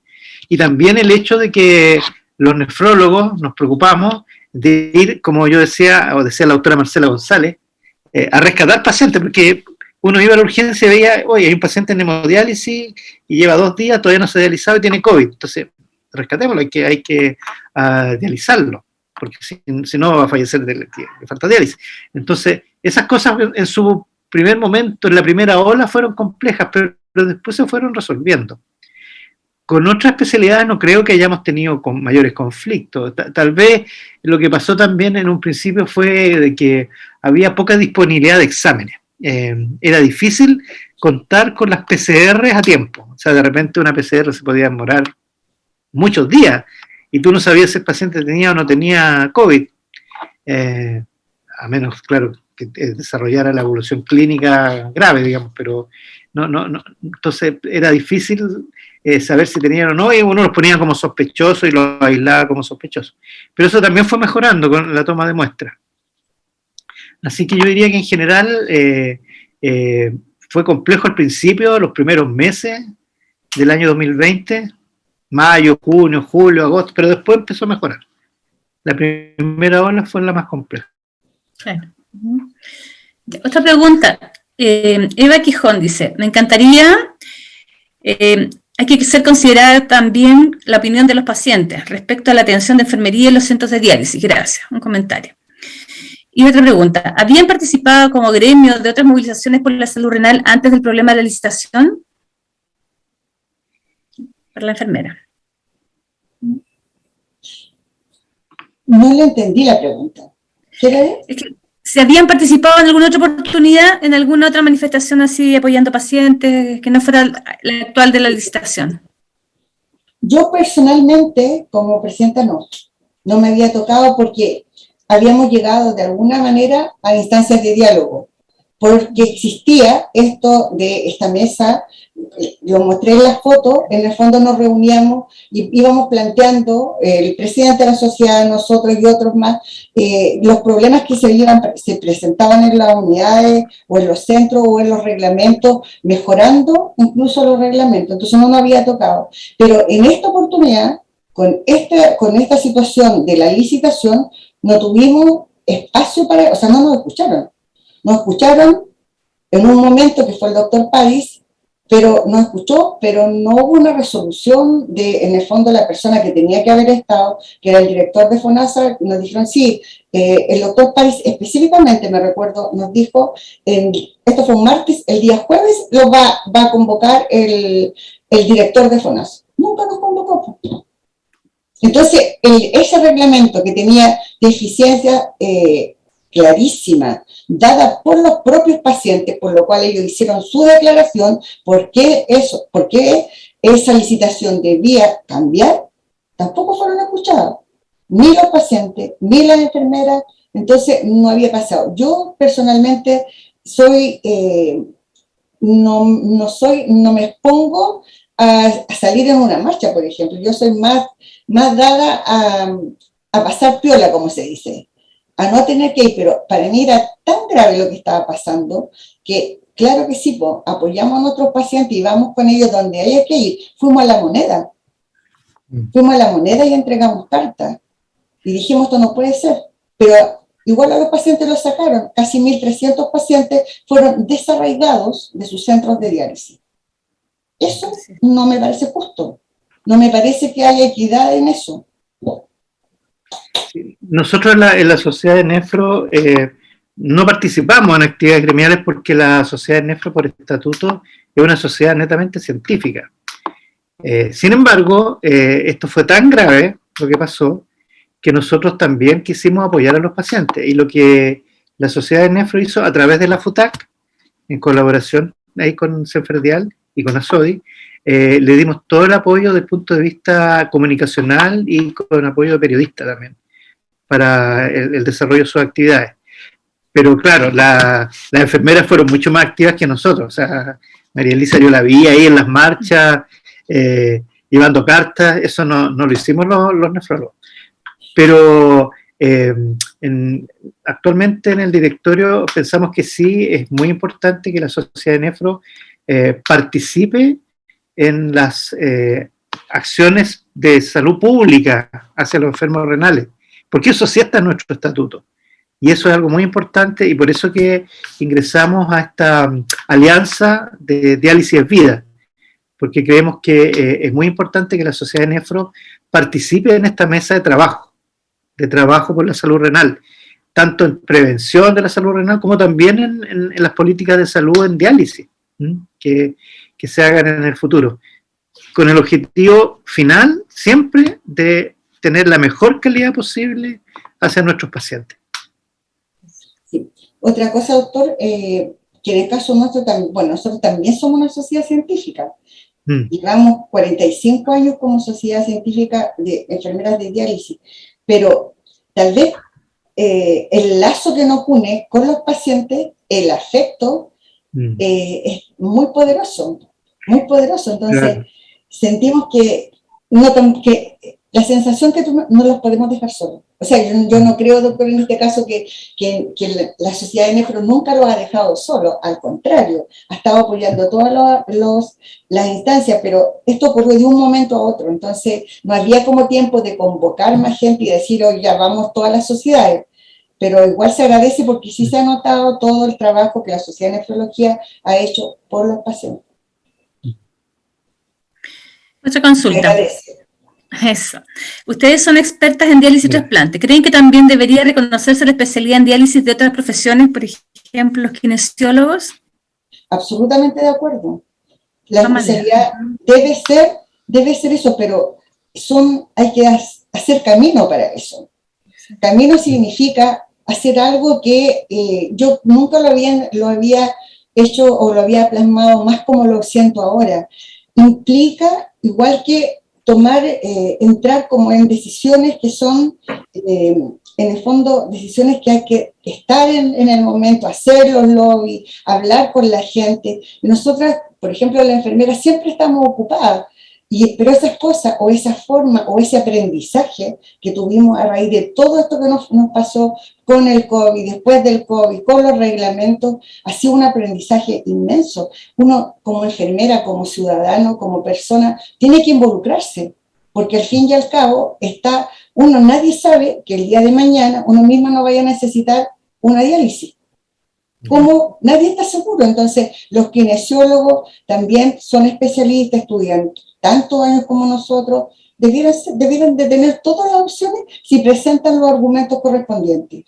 Y también el hecho de que los nefrólogos nos preocupamos de ir, como yo decía, o decía la doctora Marcela González, a rescatar pacientes, porque uno iba a la urgencia y veía, oye, hay un paciente en hemodiálisis y lleva 2 días, todavía no se ha dializado y tiene COVID. Entonces, rescatémoslo, hay que dializarlo, porque si no va a fallecer de falta de diálisis. Entonces, esas cosas en su primer momento, en la primera ola, fueron complejas, pero después se fueron resolviendo. Con otras especialidades no creo que hayamos tenido mayores conflictos. Tal vez lo que pasó también en un principio fue de que había poca disponibilidad de exámenes. Era difícil contar con las PCR a tiempo. O sea, de repente una PCR se podía demorar muchos días y tú no sabías si el paciente tenía o no tenía COVID, a menos, claro, que desarrollara la evolución clínica grave, digamos, pero no. Entonces era difícil saber si tenían o no, y uno los ponía como sospechosos y los aislaba como sospechosos. Pero eso también fue mejorando con la toma de muestras. Así que yo diría que en general fue complejo al principio, los primeros meses del año 2020, mayo, junio, julio, agosto, pero después empezó a mejorar. La primera ola fue la más compleja. Claro. Otra pregunta. Eva Quijón dice, me encantaría, hay que ser considerada también la opinión de los pacientes respecto a la atención de enfermería en los centros de diálisis. Gracias. Un comentario. Y otra pregunta. ¿Habían participado como gremio de otras movilizaciones por la salud renal antes del problema de la licitación? Para la enfermera. No le entendí la pregunta. ¿Qué era? Es que, ¿se habían participado en alguna otra oportunidad, en alguna otra manifestación así, apoyando pacientes, que no fuera la actual de la licitación? Yo personalmente, como presidenta, no me había tocado porque habíamos llegado de alguna manera a instancias de diálogo, porque existía esto de esta mesa, lo mostré en las fotos, en el fondo nos reuníamos y íbamos planteando, el presidente de la sociedad, nosotros y otros más, los problemas que se presentaban en las unidades o en los centros o en los reglamentos, mejorando incluso los reglamentos, entonces no nos había tocado. Pero en esta oportunidad, con esta situación de la licitación, no tuvimos espacio para, o sea, no nos escucharon. Nos escucharon en un momento que fue el doctor París, pero nos escuchó, pero no hubo una resolución en el fondo, la persona que tenía que haber estado, que era el director de FONASA, nos dijeron, sí, el doctor París específicamente, me recuerdo, nos dijo, esto fue un martes, el día jueves lo va a convocar el director de FONASA. Nunca nos convocó. Entonces, ese reglamento que tenía deficiencia clarísima, dada por los propios pacientes, por lo cual ellos hicieron su declaración, por qué esa licitación debía cambiar, tampoco fueron escuchados, ni los pacientes, ni las enfermeras, entonces no había pasado. Yo personalmente no me expongo a salir en una marcha, por ejemplo, yo soy más dada a pasar piola, como se dice, a no tener que ir, pero para mí era tan grave lo que estaba pasando, que claro que sí, apoyamos a nuestros pacientes y vamos con ellos donde haya que ir. Fuimos a La Moneda y entregamos cartas, y dijimos, esto no puede ser, pero igual a los pacientes los sacaron, casi 1.300 pacientes fueron desarraigados de sus centros de diálisis. Eso no me parece justo, no me parece que haya equidad en eso. Nosotros en la Sociedad de Nefro no participamos en actividades gremiales porque la Sociedad de Nefro por estatuto es una sociedad netamente científica. Sin embargo, esto fue tan grave lo que pasó que nosotros también quisimos apoyar a los pacientes, y lo que la Sociedad de Nefro hizo a través de la FUTAC, en colaboración ahí con Senferdial y con ASODI, le dimos todo el apoyo desde el punto de vista comunicacional y con apoyo de periodistas también, para el desarrollo de sus actividades. Pero claro, las enfermeras fueron mucho más activas que nosotros. O sea, María Elisa, yo la vi ahí en las marchas, llevando cartas, eso no lo hicimos los nefrólogos. Pero actualmente en el directorio pensamos que sí, es muy importante que la Sociedad de Nefro participe en las acciones de salud pública hacia los enfermos renales, porque eso sí está en nuestro estatuto, y eso es algo muy importante, y por eso que ingresamos a esta alianza de Diálisis es Vida, porque creemos que es muy importante que la Sociedad de Nefro participe en esta mesa de trabajo por la salud renal, tanto en prevención de la salud renal como también en las políticas de salud en diálisis, que se hagan en el futuro, con el objetivo final siempre de tener la mejor calidad posible hacia nuestros pacientes. Sí. Otra cosa, doctor, que en el caso nuestro, nosotros también somos una sociedad científica. Llevamos 45 años como sociedad científica de enfermeras de diálisis, pero tal vez el lazo que nos une con los pacientes, el afecto, es muy poderoso, entonces claro. Sentimos que la sensación que no los podemos dejar solos. O sea, yo no creo, doctor, en este caso que la Sociedad de Nefro nunca los ha dejado solos, al contrario, ha estado apoyando todas las instancias, pero esto ocurrió de un momento a otro, entonces no había como tiempo de convocar más gente y decir, oye, ya vamos todas las sociedades, pero igual se agradece porque sí se ha notado todo el trabajo que la Sociedad de Nefrología ha hecho por los pacientes. Otra consulta. Eso. Ustedes son expertas en diálisis y trasplante. ¿Creen que también debería reconocerse la especialidad en diálisis de otras profesiones, por ejemplo, los kinesiólogos? Absolutamente de acuerdo. La especialidad debe ser eso, pero hay que hacer camino para eso. Camino significa hacer algo que yo nunca lo había hecho o lo había plasmado más como lo siento ahora. Implica, igual que entrar como en decisiones que son en el fondo, decisiones que hay que estar en el momento, hacer los lobbies, hablar con la gente. Y nosotras, por ejemplo, las enfermeras siempre estamos ocupadas, pero esas cosas, o esa forma, o ese aprendizaje que tuvimos a raíz de todo esto que nos pasó con el COVID, después del COVID, con los reglamentos, ha sido un aprendizaje inmenso. Uno, como enfermera, como ciudadano, como persona, tiene que involucrarse, porque al fin y al cabo nadie sabe que el día de mañana uno mismo no vaya a necesitar una diálisis. Como nadie está seguro, entonces los kinesiólogos también son especialistas, estudian tantos años como nosotros, debieran de tener todas las opciones si presentan los argumentos correspondientes.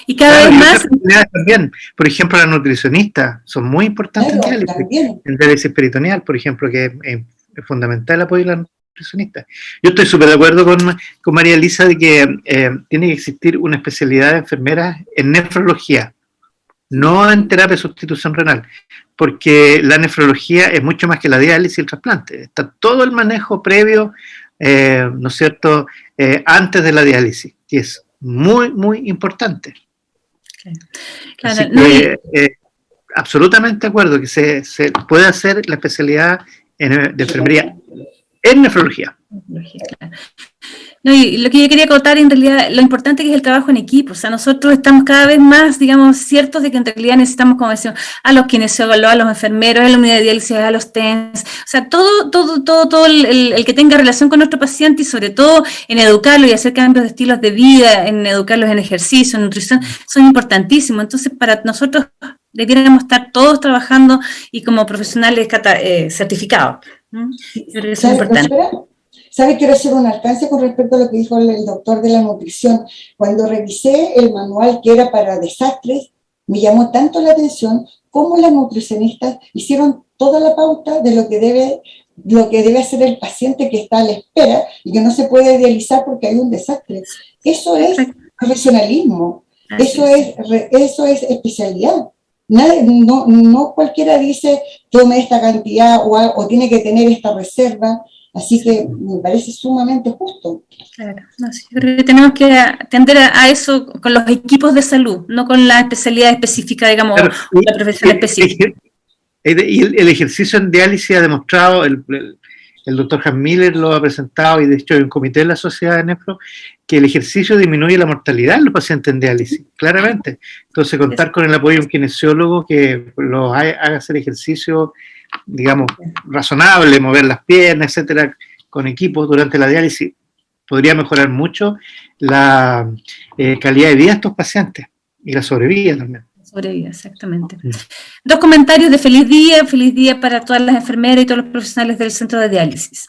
Y cada vez más... También, por ejemplo, las nutricionistas son muy importantes en diálisis peritoneal, por ejemplo, que es fundamental el apoyo de las nutricionistas. Yo estoy súper de acuerdo con María Elisa de que tiene que existir una especialidad de enfermeras en nefrología, no en terapia de sustitución renal, porque la nefrología es mucho más que la diálisis y el trasplante. Está todo el manejo previo, ¿no es cierto?, antes de la diálisis, que es muy, muy importante. Claro. Así que, absolutamente de acuerdo que se puede hacer la especialidad de enfermería en nefrología. Claro. No, y lo que yo quería contar en realidad, lo importante que es el trabajo en equipo. O sea, nosotros estamos cada vez más, digamos, ciertos de que en realidad necesitamos, como decíamos, a los kinesiólogos, a los enfermeros, a la unidad de diálisis, a los TENS, o sea, todo el que tenga relación con nuestro paciente y sobre todo en educarlo y hacer cambios de estilos de vida, en educarlos en ejercicio, en nutrición, son importantísimos. Entonces, para nosotros debiéramos estar todos trabajando y como profesionales certificados. Yo creo que eso es importante. ¿Sabe? Quiero hacer un alcance con respecto a lo que dijo el doctor de la nutrición. Cuando revisé el manual que era para desastres, me llamó tanto la atención cómo las nutricionistas hicieron toda la pauta de lo que debe hacer el paciente que está a la espera y que no se puede dializar porque hay un desastre. Eso es profesionalismo, eso es especialidad. No cualquiera dice tome esta cantidad o tiene que tener esta reserva. Así que me parece sumamente justo. Claro, no, sí, yo creo que tenemos que atender a eso con los equipos de salud, no con la especialidad específica, digamos, claro, o la profesión específica. Y el ejercicio en diálisis ha demostrado, el doctor Hans Miller lo ha presentado, y de hecho hay un comité de la Sociedad de Nefro, que el ejercicio disminuye la mortalidad en los pacientes en diálisis, claramente. Entonces, contar con el apoyo de un kinesiólogo que los haga hacer ejercicio, digamos, razonable, mover las piernas, etcétera, con equipos durante la diálisis, podría mejorar mucho la calidad de vida de estos pacientes y la sobrevida también. Sobrevida, exactamente. Dos comentarios de feliz día para todas las enfermeras y todos los profesionales del centro de diálisis.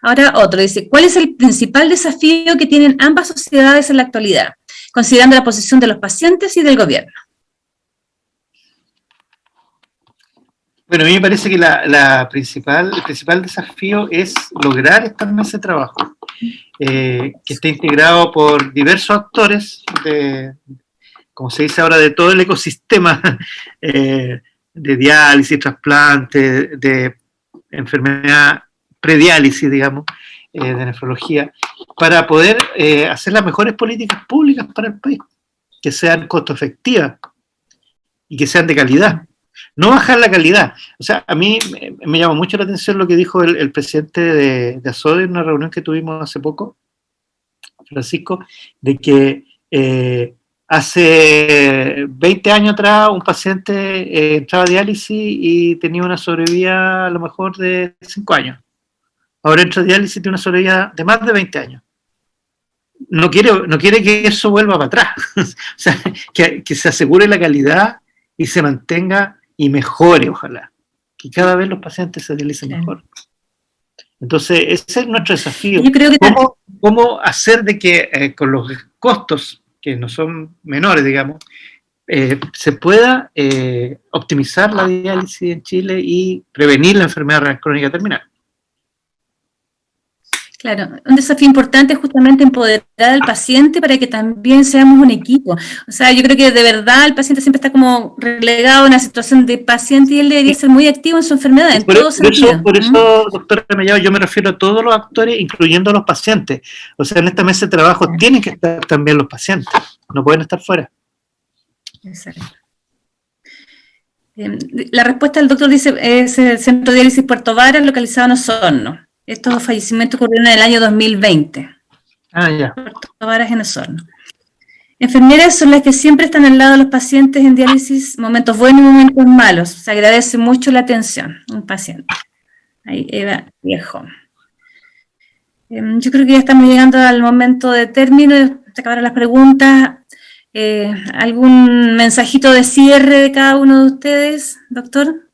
Ahora otro, dice, ¿cuál es el principal desafío que tienen ambas sociedades en la actualidad, considerando la posición de los pacientes y del gobierno? Bueno, a mí me parece que el principal desafío es lograr esta mesa de trabajo, que esté integrado por diversos actores, como se dice ahora, de todo el ecosistema de diálisis, trasplante, de enfermedad prediálisis, digamos, de nefrología, para poder hacer las mejores políticas públicas para el país, que sean costo efectivas y que sean de calidad. No bajar la calidad. O sea, a mí me llamó mucho la atención lo que dijo el presidente de ASODE en una reunión que tuvimos hace poco, Francisco, de que hace 20 años atrás un paciente entraba a diálisis y tenía una sobrevida a lo mejor de 5 años. Ahora entra a diálisis y tiene una sobrevida de más de 20 años. No quiere que eso vuelva para atrás. O sea, que se asegure la calidad y se mantenga y mejore, ojalá, que cada vez los pacientes se dialicen mejor. Entonces, ese es nuestro desafío. Yo creo que ¿Cómo hacer de que con los costos, que no son menores, digamos, se pueda optimizar la diálisis en Chile y prevenir la enfermedad renal crónica terminal? Claro, un desafío importante es justamente empoderar al paciente para que también seamos un equipo. O sea, yo creo que de verdad el paciente siempre está como relegado a una situación de paciente y él debería ser muy activo en su enfermedad, en todo sentido. Por eso, doctora Mellado, yo me refiero a todos los actores, incluyendo a los pacientes. O sea, en esta mesa de trabajo tienen que estar también los pacientes, no pueden estar fuera. Exacto. La respuesta del doctor dice, es el Centro de Diálisis Puerto Varas, localizado en Osorno. Estos fallecimientos ocurrieron en el año 2020. Ah, ya. Puerto Varas en Osorno. Enfermeras son las que siempre están al lado de los pacientes en diálisis, momentos buenos y momentos malos. Se agradece mucho la atención, un paciente. Ahí, Eva Viejo. Yo creo que ya estamos llegando al momento de término, se acabaron las preguntas. ¿Algún mensajito de cierre de cada uno de ustedes, doctor?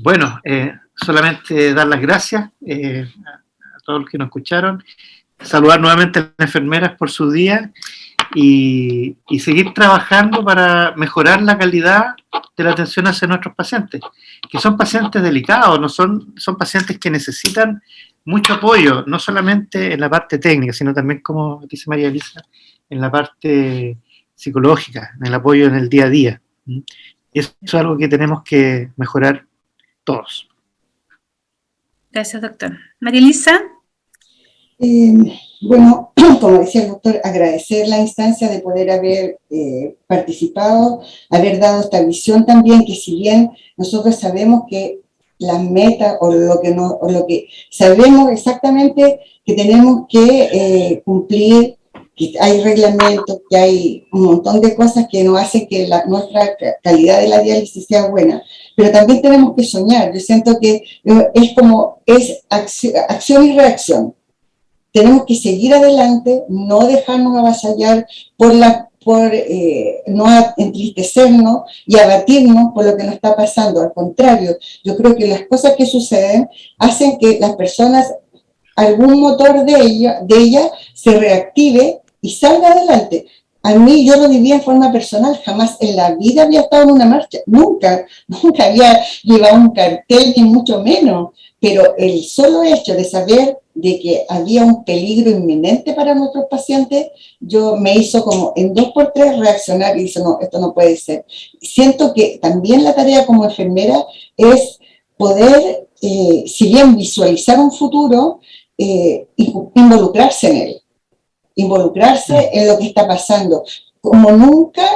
Bueno, solamente dar las gracias a todos los que nos escucharon, saludar nuevamente a las enfermeras por su día y seguir trabajando para mejorar la calidad de la atención hacia nuestros pacientes, que son pacientes delicados, son pacientes que necesitan mucho apoyo, no solamente en la parte técnica, sino también, como dice María Elisa, en la parte psicológica, en el apoyo en el día a día. Y eso es algo que tenemos que mejorar todos. Gracias, doctor. María Elisa. Bueno, como decía el doctor, agradecer la instancia de poder haber participado, haber dado esta visión también, que si bien nosotros sabemos que las metas o lo que sabemos exactamente que tenemos que cumplir, que hay reglamentos, que hay un montón de cosas que nos hacen que nuestra calidad de la diálisis sea buena, pero también tenemos que soñar. Yo siento que es acción y reacción. Tenemos que seguir adelante, no dejarnos avasallar por no entristecernos y abatirnos por lo que nos está pasando. Al contrario, yo creo que las cosas que suceden hacen que las personas, algún motor de ella se reactive y salga adelante. A mí, yo lo viví en forma personal, jamás en la vida había estado en una marcha, nunca había llevado un cartel, ni mucho menos, pero el solo hecho de saber de que había un peligro inminente para nuestros pacientes, yo me hizo como en 2x3 reaccionar y dije, no, esto no puede ser. Siento que también la tarea como enfermera es poder, si bien visualizar un futuro, involucrarse en él, involucrarse en lo que está pasando. Como nunca,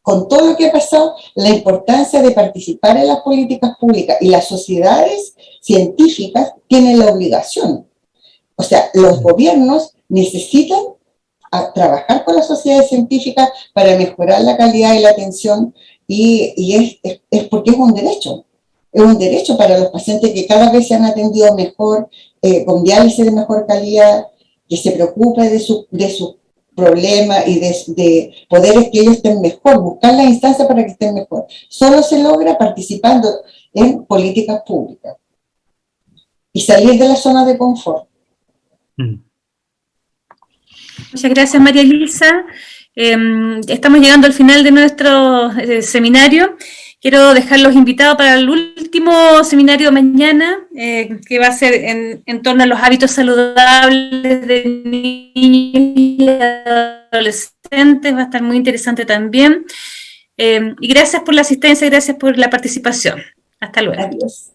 con todo lo que ha pasado, la importancia de participar en las políticas públicas y las sociedades científicas tienen la obligación. O sea, los gobiernos necesitan trabajar con las sociedades científicas para mejorar la calidad de la atención y es porque es un derecho. Es un derecho para los pacientes que cada vez se han atendido mejor, con diálisis de mejor calidad, que se preocupe de sus problemas y de poder que ellos estén mejor, buscar la instancia para que estén mejor. Solo se logra participando en políticas públicas y salir de la zona de confort. Muchas gracias, María Elisa. Estamos llegando al final de nuestro seminario. Quiero dejarlos invitados para el último seminario mañana, que va a ser en torno a los hábitos saludables de niños y adolescentes. Va a estar muy interesante también. Y gracias por la asistencia y gracias por la participación. Hasta luego. Adiós.